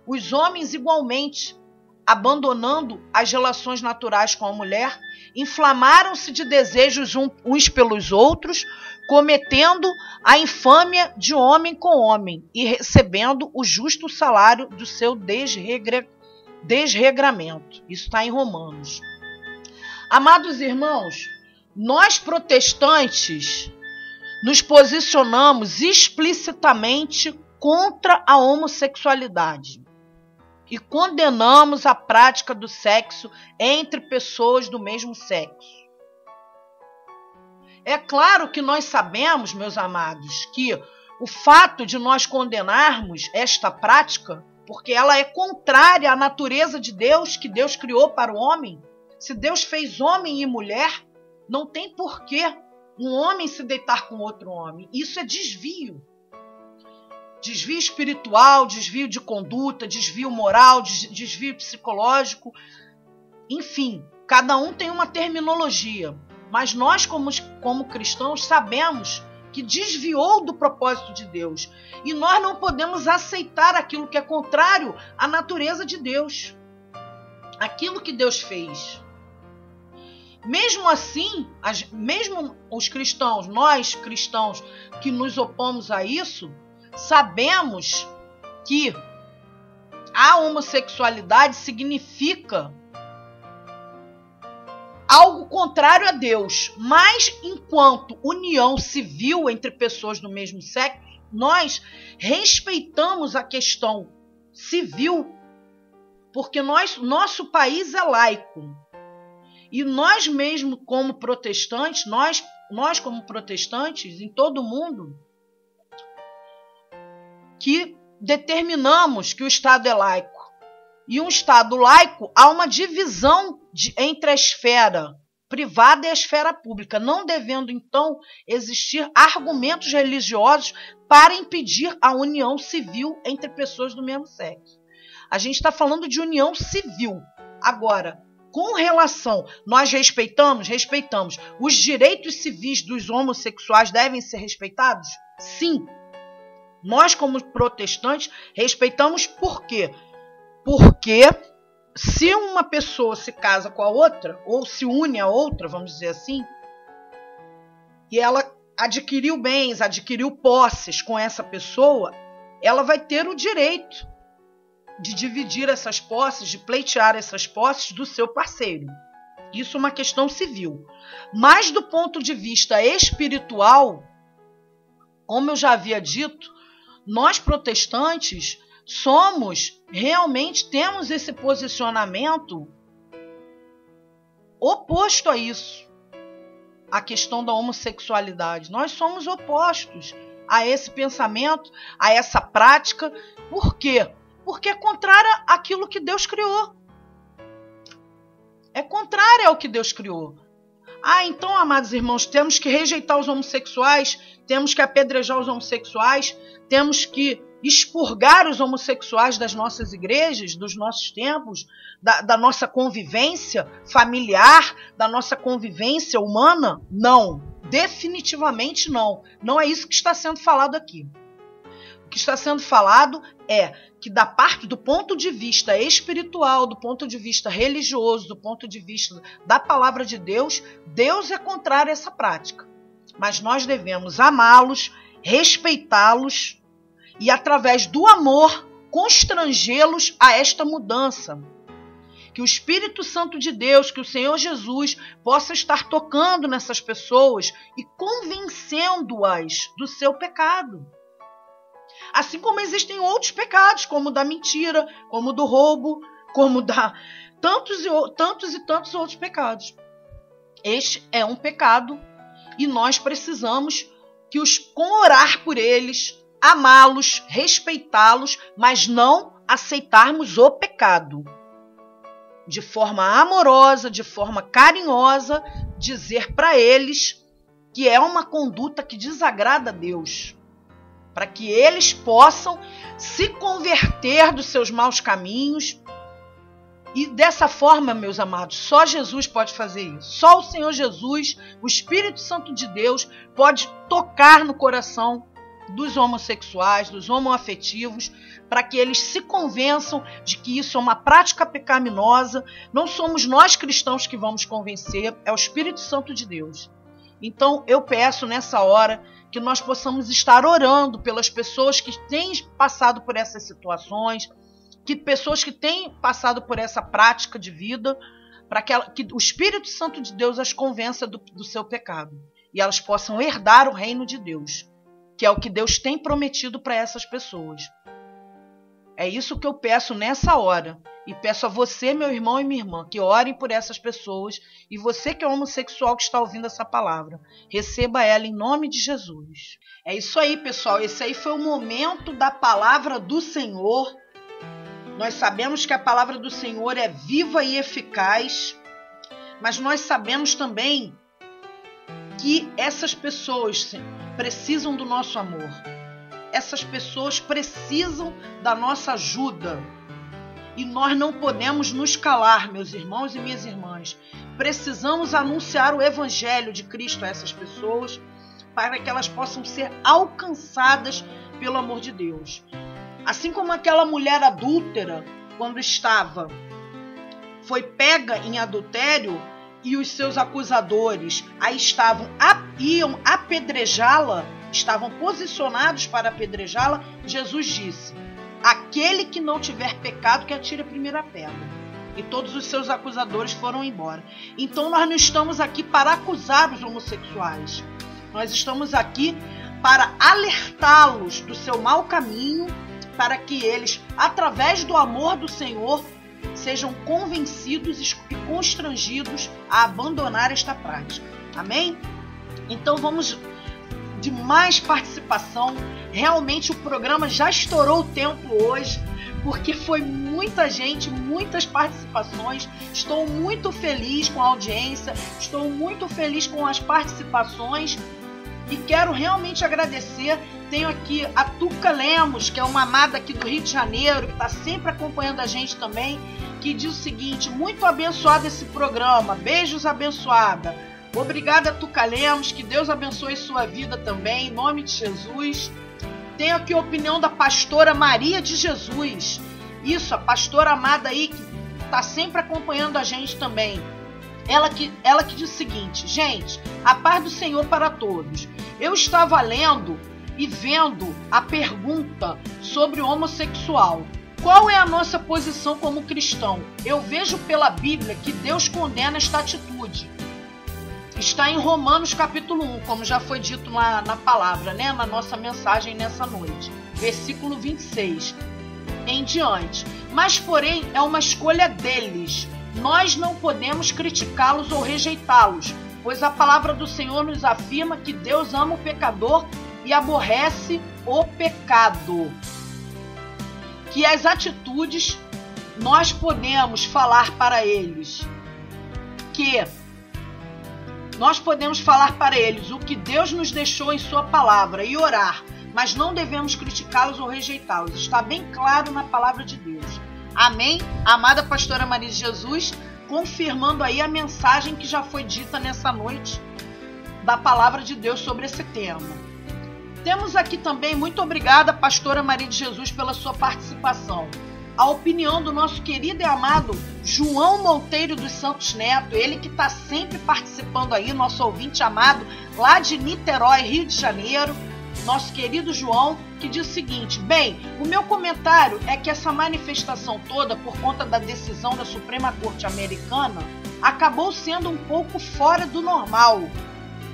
Os homens igualmente, abandonando as relações naturais com a mulher, inflamaram-se de desejos uns pelos outros, cometendo a infâmia de homem com homem e recebendo o justo salário do seu desregramento. Isso está em Romanos. Amados irmãos, nós protestantes nos posicionamos explicitamente contra a homossexualidade e condenamos a prática do sexo entre pessoas do mesmo sexo. É claro que nós sabemos, meus amados, que o fato de nós condenarmos esta prática, porque ela é contrária à natureza de Deus, que Deus criou para o homem. Se Deus fez homem e mulher, não tem porquê um homem se deitar com outro homem. Isso é desvio. Desvio espiritual, desvio de conduta, desvio moral, desvio psicológico. Enfim, cada um tem uma terminologia. Mas nós, como cristãos, sabemos que desviou do propósito de Deus. E nós não podemos aceitar aquilo que é contrário à natureza de Deus. Aquilo que Deus fez. Mesmo assim, mesmo os cristãos, nós cristãos que nos opomos a isso, sabemos que a homossexualidade significa algo contrário a Deus. Mas, enquanto união civil entre pessoas do mesmo sexo, nós respeitamos a questão civil, porque nosso país é laico. E nós mesmo, como protestantes, nós como protestantes, em todo o mundo, que determinamos que o Estado é laico. E um Estado laico, há uma divisão entre a esfera privada e a esfera pública, não devendo, então, existir argumentos religiosos para impedir a união civil entre pessoas do mesmo sexo. A gente está falando de união civil. Agora, com relação, nós respeitamos? Os direitos civis dos homossexuais devem ser respeitados? Sim. Nós, como protestantes, respeitamos por quê? Porque se uma pessoa se casa com a outra, ou se une a outra, vamos dizer assim, e ela adquiriu bens, adquiriu posses com essa pessoa, ela vai ter o direito de dividir essas posses, de pleitear essas posses do seu parceiro. Isso é uma questão civil. Mas do ponto de vista espiritual, como eu já havia dito, nós protestantes temos esse posicionamento oposto a isso, a questão da homossexualidade. Nós somos opostos a esse pensamento, a essa prática. Por quê? Porque é contrária àquilo que Deus criou. É contrária ao que Deus criou. Então, amados irmãos, temos que rejeitar os homossexuais, temos que apedrejar os homossexuais, temos que expurgar os homossexuais das nossas igrejas, dos nossos templos, da nossa convivência familiar, da nossa convivência humana? Não, definitivamente não. Não é isso que está sendo falado aqui. O que está sendo falado é que do ponto de vista espiritual, do ponto de vista religioso, do ponto de vista da palavra de Deus, Deus é contrário a essa prática. Mas nós devemos amá-los, respeitá-los e, através do amor, constrangê-los a esta mudança. Que o Espírito Santo de Deus, que o Senhor Jesus possa estar tocando nessas pessoas e convencendo-as do seu pecado. Assim como existem outros pecados, como o da mentira, como o do roubo, como tantos e tantos outros pecados. Este é um pecado e nós precisamos orar por eles, amá-los, respeitá-los, mas não aceitarmos o pecado. De forma amorosa, de forma carinhosa, dizer para eles que é uma conduta que desagrada a Deus, para que eles possam se converter dos seus maus caminhos. E dessa forma, meus amados, só Jesus pode fazer isso. Só o Senhor Jesus, o Espírito Santo de Deus, pode tocar no coração dos homossexuais, dos homoafetivos, para que eles se convençam de que isso é uma prática pecaminosa. Não somos nós cristãos que vamos convencer, é o Espírito Santo de Deus. Então eu peço nessa hora que nós possamos estar orando pelas pessoas que têm passado por essas situações, pessoas que têm passado por essa prática de vida, para que o Espírito Santo de Deus as convença do seu pecado e elas possam herdar o reino de Deus, que é o que Deus tem prometido para essas pessoas. É isso que eu peço nessa hora. E peço a você, meu irmão e minha irmã, que orem por essas pessoas. E você que é homossexual que está ouvindo essa palavra, receba ela em nome de Jesus. É isso aí, pessoal. Esse aí foi o momento da palavra do Senhor. Nós sabemos que a palavra do Senhor é viva e eficaz. Mas nós sabemos também que essas pessoas precisam do nosso amor. Essas pessoas precisam da nossa ajuda. E nós não podemos nos calar, meus irmãos e minhas irmãs. Precisamos anunciar o Evangelho de Cristo a essas pessoas, para que elas possam ser alcançadas pelo amor de Deus. Assim como aquela mulher adúltera, quando foi pega em adultério, e os seus acusadores iam apedrejá-la, estavam posicionados para apedrejá-la, Jesus disse: aquele que não tiver pecado, que atire a primeira pedra. E todos os seus acusadores foram embora. Então nós não estamos aqui para acusar os homossexuais. Nós estamos aqui para alertá-los do seu mau caminho, para que eles, através do amor do Senhor, sejam convencidos e constrangidos a abandonar esta prática. Amém? Então vamos de mais participação. Realmente o programa já estourou o tempo hoje, porque foi muita gente, muitas participações. Estou muito feliz com a audiência, estou muito feliz com as participações e quero realmente agradecer. Tenho aqui a Tuca Lemos, que é uma amada aqui do Rio de Janeiro, que está sempre acompanhando a gente também, que diz o seguinte: muito abençoado esse programa, beijos abençoada. Obrigada, Tuca Lemos, que Deus abençoe sua vida também, em nome de Jesus. Tenho aqui a opinião da pastora Maria de Jesus. Isso, a pastora amada aí, que está sempre acompanhando a gente também. Ela que diz o seguinte: gente, a paz do Senhor para todos. Eu estava lendo e vendo a pergunta sobre o homossexual. Qual é a nossa posição como cristão? Eu vejo pela Bíblia que Deus condena esta atitude. Está em Romanos capítulo 1, como já foi dito na palavra, né? Na nossa mensagem nessa noite. Versículo 26 em diante. Mas, porém, é uma escolha deles. Nós não podemos criticá-los ou rejeitá-los, pois a palavra do Senhor nos afirma que Deus ama o pecador e aborrece o pecado. Que as atitudes nós podemos falar para eles, o que Deus nos deixou em sua palavra e orar, mas não devemos criticá-los ou rejeitá-los. Está bem claro na palavra de Deus. Amém? Amada pastora Maria de Jesus, confirmando aí a mensagem que já foi dita nessa noite da palavra de Deus sobre esse tema. Temos aqui também, muito obrigada, pastora Maria de Jesus, pela sua participação. A opinião do nosso querido e amado João Monteiro dos Santos Neto, ele que está sempre participando aí, nosso ouvinte amado, lá de Niterói, Rio de Janeiro, nosso querido João, que diz o seguinte: bem, o meu comentário é que essa manifestação toda, por conta da decisão da Suprema Corte Americana, acabou sendo um pouco fora do normal.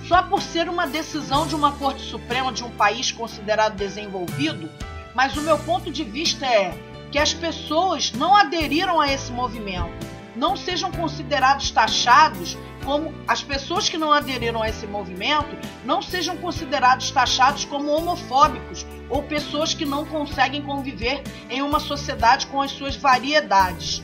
Só por ser uma decisão de uma Corte Suprema de um país considerado desenvolvido, mas o meu ponto de vista é que as pessoas não aderiram a esse movimento, não sejam considerados taxados como as pessoas que não aderiram a esse movimento, não sejam considerados taxados como homofóbicos ou pessoas que não conseguem conviver em uma sociedade com as suas variedades.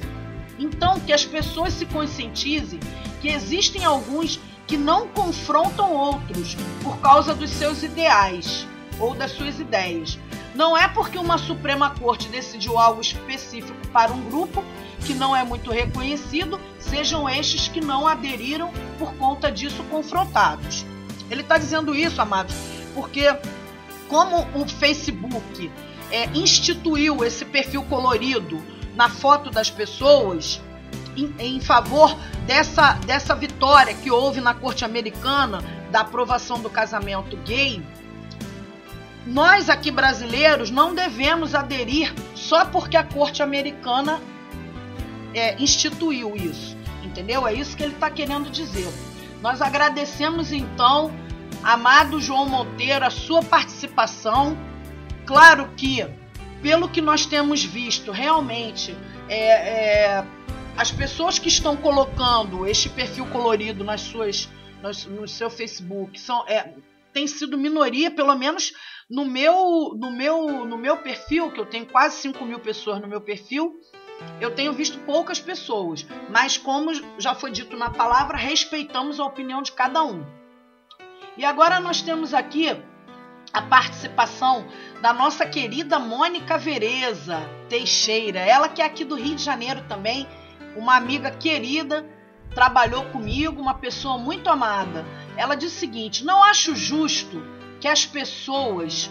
Então, que as pessoas se conscientizem que existem alguns que não confrontam outros por causa dos seus ideais ou das suas ideias. Não é porque uma Suprema Corte decidiu algo específico para um grupo que não é muito reconhecido, sejam estes que não aderiram por conta disso confrontados. Ele está dizendo isso, amados, porque como o Facebook instituiu esse perfil colorido na foto das pessoas em favor dessa vitória que houve na Corte Americana da aprovação do casamento gay, nós aqui brasileiros não devemos aderir só porque a Corte Americana instituiu isso, entendeu? É isso que ele está querendo dizer. Nós agradecemos então, amado João Monteiro, a sua participação. Claro que, pelo que nós temos visto, realmente, as pessoas que estão colocando este perfil colorido no seu Facebook tem sido minoria, pelo menos no meu perfil, que eu tenho quase 5.000 pessoas no meu perfil, eu tenho visto poucas pessoas, mas como já foi dito na palavra, respeitamos a opinião de cada um. E agora nós temos aqui a participação da nossa querida Mônica Vereza Teixeira, ela que é aqui do Rio de Janeiro também, uma amiga querida, trabalhou comigo, uma pessoa muito amada. Ela diz o seguinte: não acho justo que as pessoas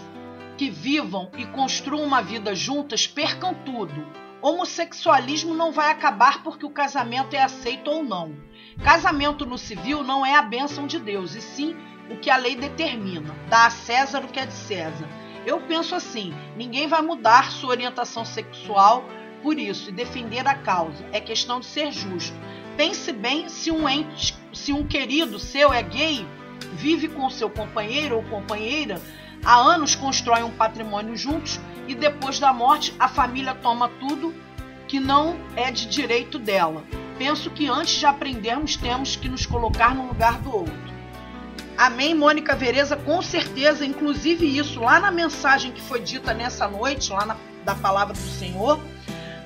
que vivam e construam uma vida juntas percam tudo. Homossexualismo não vai acabar porque o casamento é aceito ou não. Casamento no civil não é a bênção de Deus, e sim o que a lei determina. Dá a César o que é de César. Eu penso assim, ninguém vai mudar sua orientação sexual por isso e defender a causa. É questão de ser justo. Pense bem, se um querido seu é gay, vive com seu companheiro ou companheira, há anos constroem um patrimônio juntos e depois da morte a família toma tudo que não é de direito dela. Penso que antes de aprendermos temos que nos colocar no lugar do outro. Amém, Mônica Vereza, com certeza, inclusive isso, lá na mensagem que foi dita nessa noite, lá da palavra do Senhor,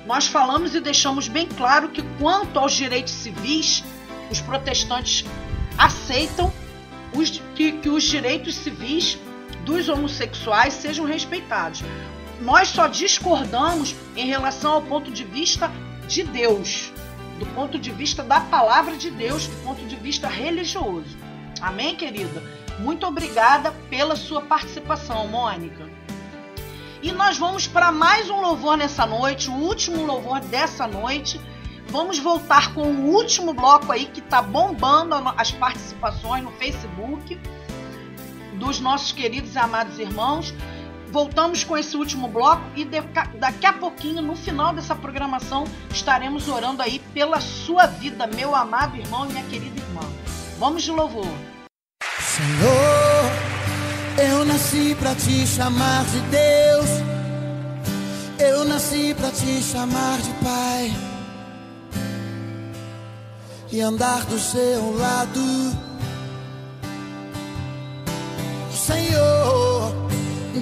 nós falamos e deixamos bem claro que quanto aos direitos civis, os protestantes aceitam que os direitos civis dos homossexuais sejam respeitados. Nós só discordamos em relação ao ponto de vista de Deus, do ponto de vista da palavra de Deus, do ponto de vista religioso. Amém, querida? Muito obrigada pela sua participação, Mônica. E nós vamos para mais um louvor nessa noite, o último louvor dessa noite. Vamos voltar com o último bloco aí que está bombando as participações no Facebook. dos nossos queridos e amados irmãos. Voltamos com esse último bloco e daqui a pouquinho, no final dessa programação, estaremos orando aí pela sua vida, meu amado irmão e minha querida irmã. Vamos de louvor. Senhor, eu nasci pra te chamar de Deus, eu nasci pra te chamar de Pai e andar do seu lado. Senhor,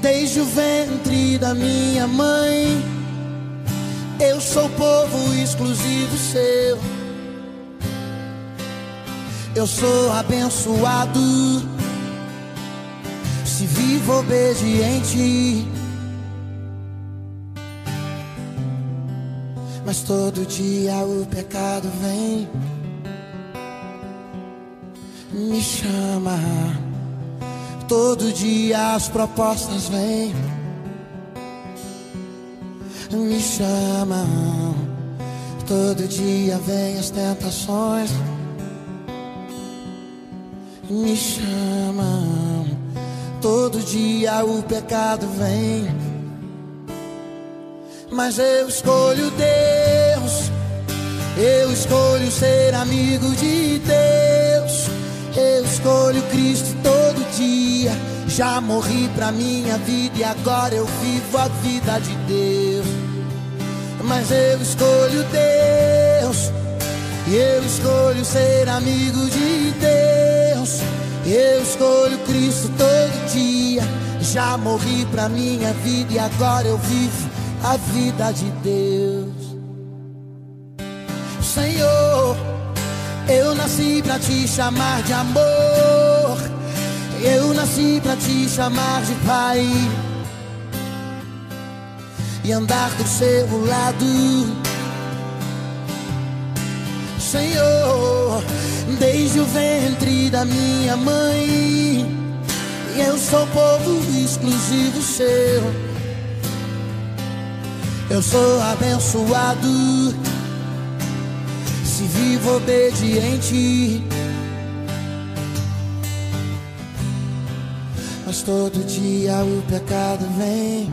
desde o ventre da minha mãe, eu sou povo exclusivo seu. Eu sou abençoado se vivo obediente, mas todo dia o pecado vem, me chama. Todo dia as propostas vêm, me chamam. Todo dia vem as tentações, me chamam. Todo dia o pecado vem, mas eu escolho Deus, eu escolho ser amigo de Deus, eu escolho Cristo todo dia. Já morri pra minha vida e agora eu vivo a vida de Deus. Mas eu escolho Deus, eu escolho ser amigo de Deus, eu escolho Cristo todo dia. Já morri pra minha vida e agora eu vivo a vida de Deus. Senhor, eu nasci pra te chamar de amor, eu nasci pra te chamar de Pai e andar do seu lado. Senhor, desde o ventre da minha mãe, eu sou povo exclusivo seu. Eu sou abençoado se vivo obediente, mas todo dia o pecado vem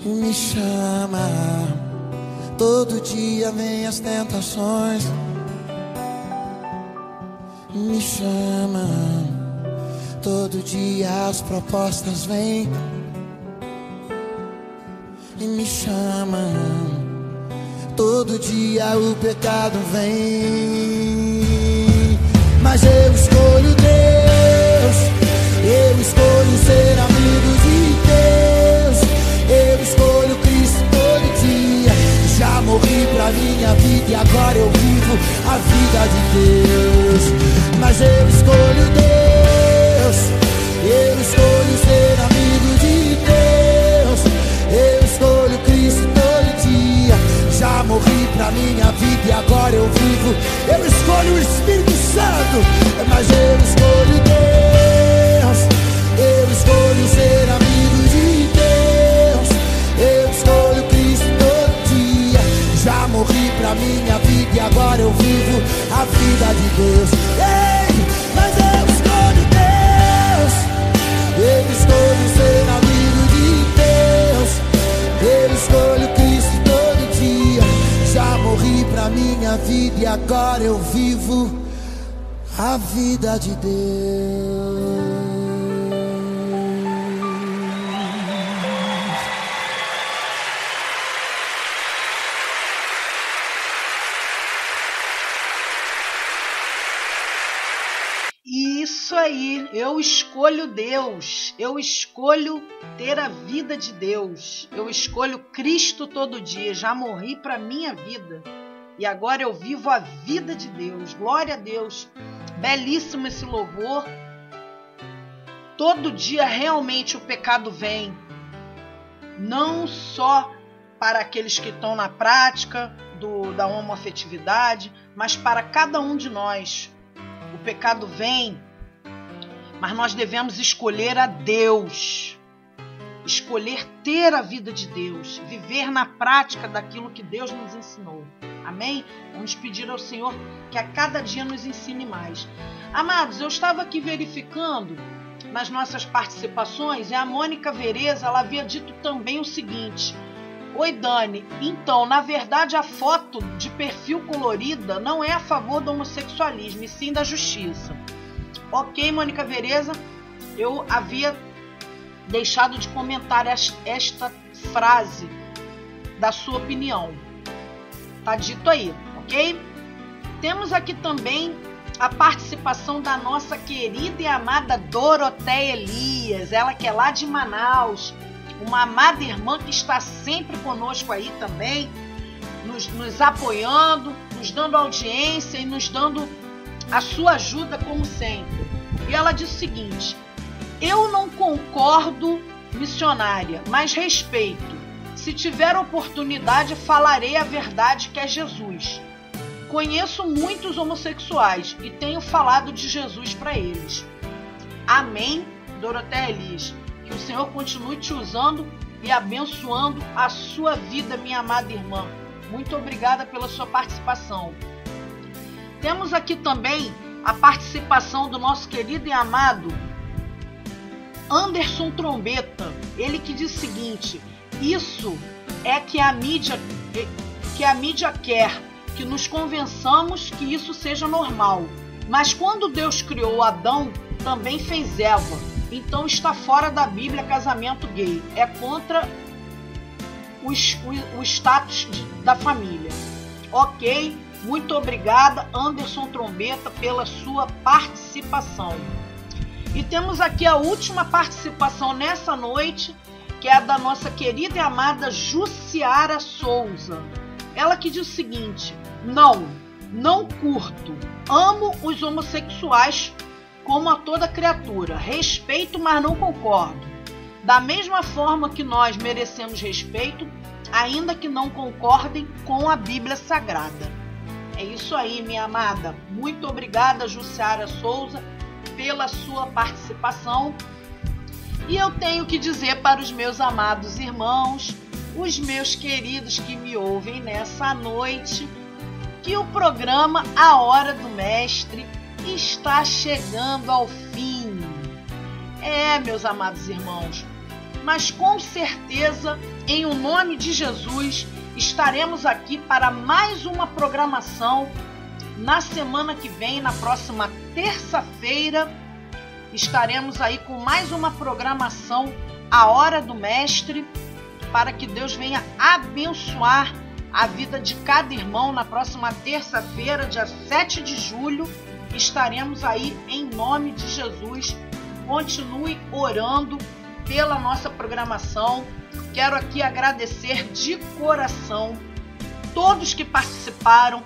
e me chama. Todo dia vem as tentações, me chamam. Todo dia as propostas vêm e me chamam. Todo dia o pecado vem, mas eu escolho Deus, eu escolho ser amigo de Deus, eu escolho Cristo todo dia. Já morri pra minha vida e agora eu vivo a vida de Deus. Mas eu escolho Deus, eu escolho ser amigo de Deus, eu escolho Cristo todo dia. Já morri pra minha vida e agora eu vivo. Eu escolho o Espírito Santo, mas eu escolho Deus, eu escolho ser amigo de Deus, eu escolho Cristo todo dia. Já morri pra minha vida e agora eu vivo a vida de Deus. Ei, mas eu escolho Deus, eu escolho ser amigo de Deus, eu escolho Cristo todo dia. Já morri pra minha vida e agora eu vivo a vida de Deus. Isso aí, eu escolho Deus, eu escolho ter a vida de Deus, eu escolho Cristo todo dia. Já morri para minha vida e agora eu vivo a vida de Deus. Glória a Deus, belíssimo esse louvor. Todo dia realmente o pecado vem, não só para aqueles que estão na prática da homoafetividade, mas para cada um de nós. O pecado vem, mas nós devemos escolher a Deus. escolher ter a vida de Deus, viver na prática daquilo que Deus nos ensinou. Amém? Vamos pedir ao Senhor que a cada dia nos ensine mais. Amados, eu estava aqui verificando nas nossas participações e a Mônica Vereza, ela havia dito também o seguinte: oi Dani, então, na verdade a foto de perfil colorida não é a favor do homossexualismo, e sim da justiça. Ok, Mônica Vereza, eu havia deixado de comentar esta frase da sua opinião. Tá dito aí, ok? Temos aqui também a participação da nossa querida e amada Doroteia Elias, ela que é lá de Manaus, uma amada irmã que está sempre conosco aí também, nos apoiando, nos dando audiência e nos dando a sua ajuda como sempre. E ela diz o seguinte: eu não concordo, missionária, mas respeito. Se tiver oportunidade, falarei a verdade, que é Jesus. Conheço muitos homossexuais e tenho falado de Jesus para eles. Amém, Doroteia Elias. Que o Senhor continue te usando e abençoando a sua vida, minha amada irmã. Muito obrigada pela sua participação. Temos aqui também a participação do nosso querido e amado Anderson Trombeta. Ele que diz o seguinte: isso é que a mídia quer, que nos convençamos que isso seja normal. Mas quando Deus criou Adão, também fez Eva. Então está fora da Bíblia casamento gay. É contra o status da família. Ok, muito obrigada, Anderson Trombeta, pela sua participação. E temos aqui a última participação nessa noite, que é a da nossa querida e amada Jussiara Souza. Ela que diz o seguinte: não curto, amo os homossexuais como a toda criatura, respeito, mas não concordo. Da mesma forma que nós merecemos respeito, ainda que não concordem com a Bíblia Sagrada. É isso aí, minha amada. Muito obrigada, Jussiara Souza, pela sua participação. E eu tenho que dizer para os meus amados irmãos, os meus queridos que me ouvem nessa noite, que o programa A Hora do Mestre está chegando ao fim. É, meus amados irmãos, mas com certeza, em o nome de Jesus, estaremos aqui para mais uma programação na semana que vem, na próxima terça-feira. Estaremos aí com mais uma programação A Hora do Mestre, para que Deus venha abençoar a vida de cada irmão. Na próxima terça-feira, dia 7 de julho, estaremos aí em nome de Jesus. Continue orando pela nossa programação. Quero aqui agradecer de coração todos que participaram,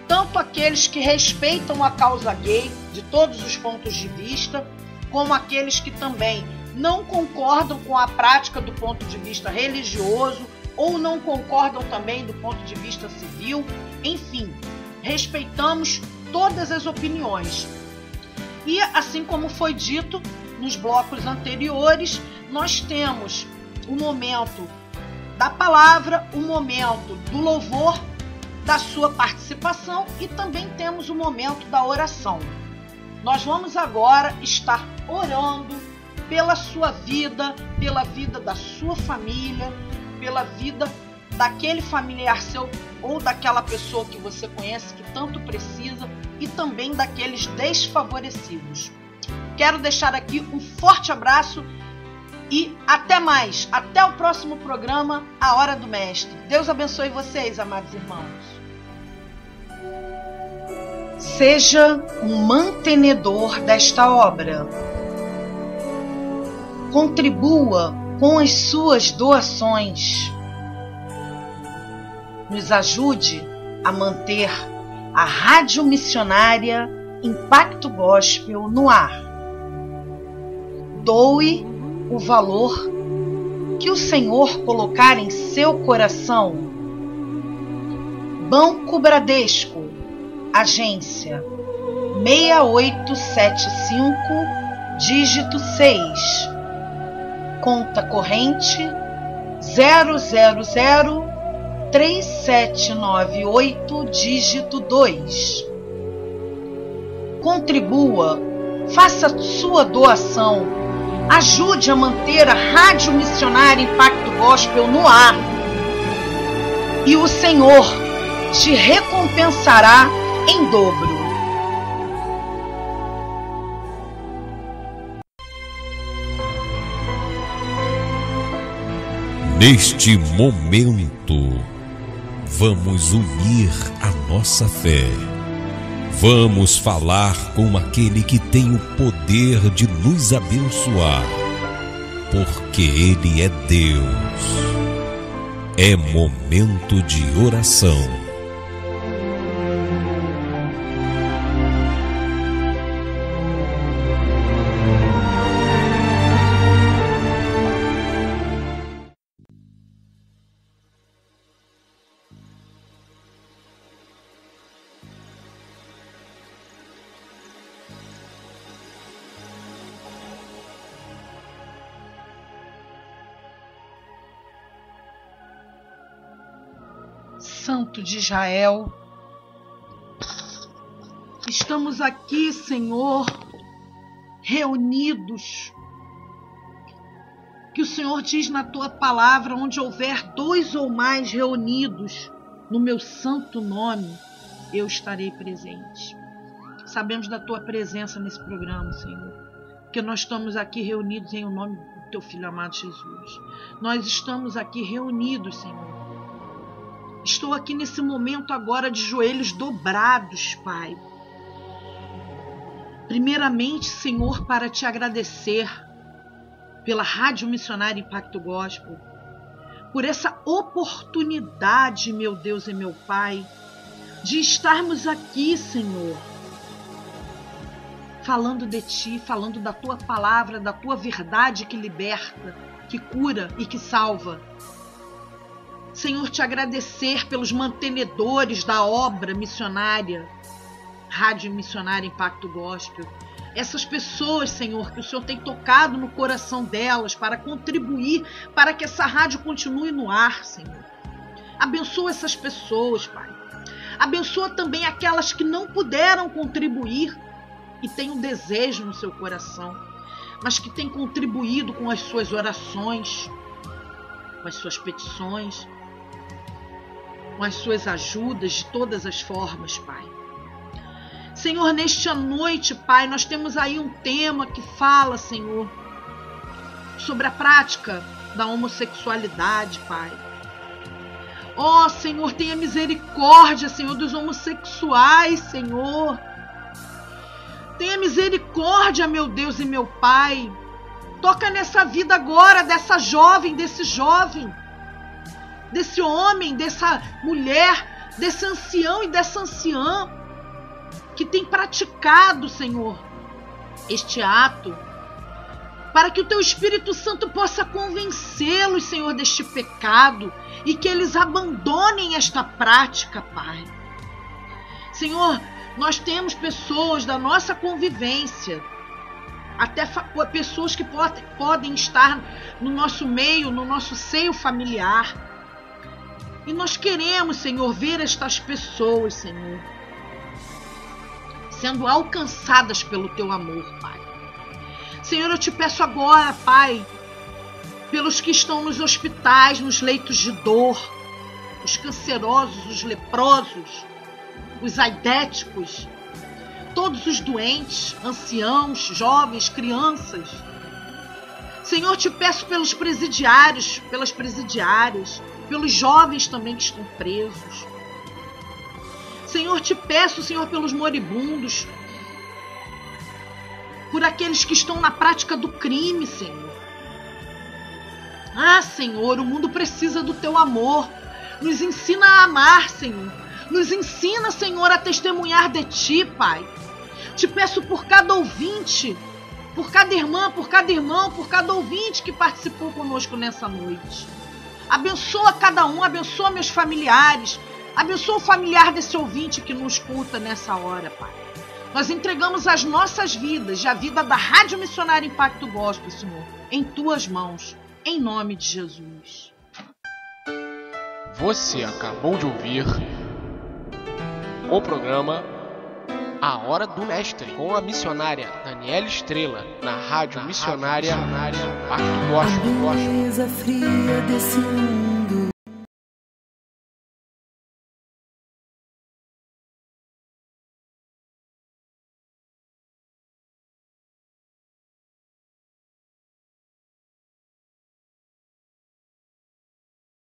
tanto aqueles que respeitam a causa gay de todos os pontos de vista, como aqueles que também não concordam com a prática do ponto de vista religioso ou não concordam também do ponto de vista civil. Enfim, respeitamos todas as opiniões. E assim como foi dito nos blocos anteriores, nós temos o momento da palavra, o momento do louvor, da sua participação, e também temos o momento da oração. Nós vamos agora estar orando pela sua vida, pela vida da sua família, pela vida daquele familiar seu ou daquela pessoa que você conhece que tanto precisa, e também daqueles desfavorecidos. Quero deixar aqui um forte abraço e até mais. Até o próximo programa, A Hora do Mestre. Deus abençoe vocês, amados irmãos. Seja um mantenedor desta obra. Contribua com as suas doações. Nos ajude a manter a Rádio Missionária Impacto Gospel no ar. Doe o valor que o Senhor colocar em seu coração. Banco Bradesco, agência 6875, dígito 6. conta corrente 0003798, dígito 2. Contribua, faça sua doação, ajude a manter a Rádio Missionária Impacto Gospel no ar. E o Senhor te recompensará em dobro. Neste momento, vamos unir a nossa fé. Vamos falar com aquele que tem o poder de nos abençoar, porque Ele é Deus. É momento de oração. Santo de Israel, estamos aqui, Senhor, reunidos. Que o Senhor diz na tua palavra, onde houver 2 ou mais reunidos no meu santo nome, eu estarei presente. Sabemos da tua presença nesse programa, Senhor, porque nós estamos aqui reunidos em o nome do teu Filho amado Jesus. Nós estamos aqui reunidos, Senhor. Estou aqui nesse momento agora de joelhos dobrados, Pai. Primeiramente, Senhor, para te agradecer pela Rádio Missionária Impacto Gospel, por essa oportunidade, meu Deus e meu Pai, de estarmos aqui, Senhor, falando de Ti, falando da Tua palavra, da Tua verdade que liberta, que cura e que salva. Senhor, te agradecer pelos mantenedores da obra missionária, Rádio Missionária Impacto Gospel. Essas pessoas, Senhor, que o Senhor tem tocado no coração delas para contribuir para que essa rádio continue no ar, Senhor. Abençoa essas pessoas, Pai. Abençoa também aquelas que não puderam contribuir e têm um desejo no seu coração, mas que têm contribuído com as suas orações, com as suas petições, com as suas ajudas de todas as formas, Pai. Senhor, nesta noite, Pai, nós temos aí um tema que fala, Senhor, sobre a prática da homossexualidade, Pai. Ó, Senhor, tenha misericórdia, Senhor, dos homossexuais, Senhor. Tenha misericórdia, meu Deus e meu Pai. Toca nessa vida agora dessa jovem, desse jovem, desse homem, dessa mulher, desse ancião e dessa anciã que tem praticado, Senhor, este ato, para que o Teu Espírito Santo possa convencê-los, Senhor, deste pecado e que eles abandonem esta prática, Pai. Senhor, nós temos pessoas da nossa convivência, até pessoas que podem estar no nosso meio, no nosso seio familiar. E nós queremos, Senhor, ver estas pessoas, Senhor, sendo alcançadas pelo Teu amor, Pai. Senhor, eu te peço agora, Pai, pelos que estão nos hospitais, nos leitos de dor, os cancerosos, os leprosos, os aidéticos, todos os doentes, anciãos, jovens, crianças. Senhor, te peço pelos presidiários, pelas presidiárias, pelos jovens também que estão presos. Senhor, te peço, Senhor, pelos moribundos, por aqueles que estão na prática do crime, Senhor. Ah, Senhor, o mundo precisa do Teu amor. Nos ensina a amar, Senhor. Nos ensina, Senhor, a testemunhar de Ti, Pai. Te peço por cada ouvinte, por cada irmã, por cada irmão, por cada ouvinte que participou conosco nessa noite. Abençoa cada um, abençoa meus familiares, abençoa o familiar desse ouvinte que nos escuta nessa hora, Pai. Nós entregamos as nossas vidas e a vida da Rádio Missionária Impacto Gospel, Senhor, em tuas mãos, em nome de Jesus. Você acabou de ouvir o programa A Hora do Mestre, com a missionária Daniela Estrela, na Rádio Missionária Impacto Gospel. A beleza fria desse mundo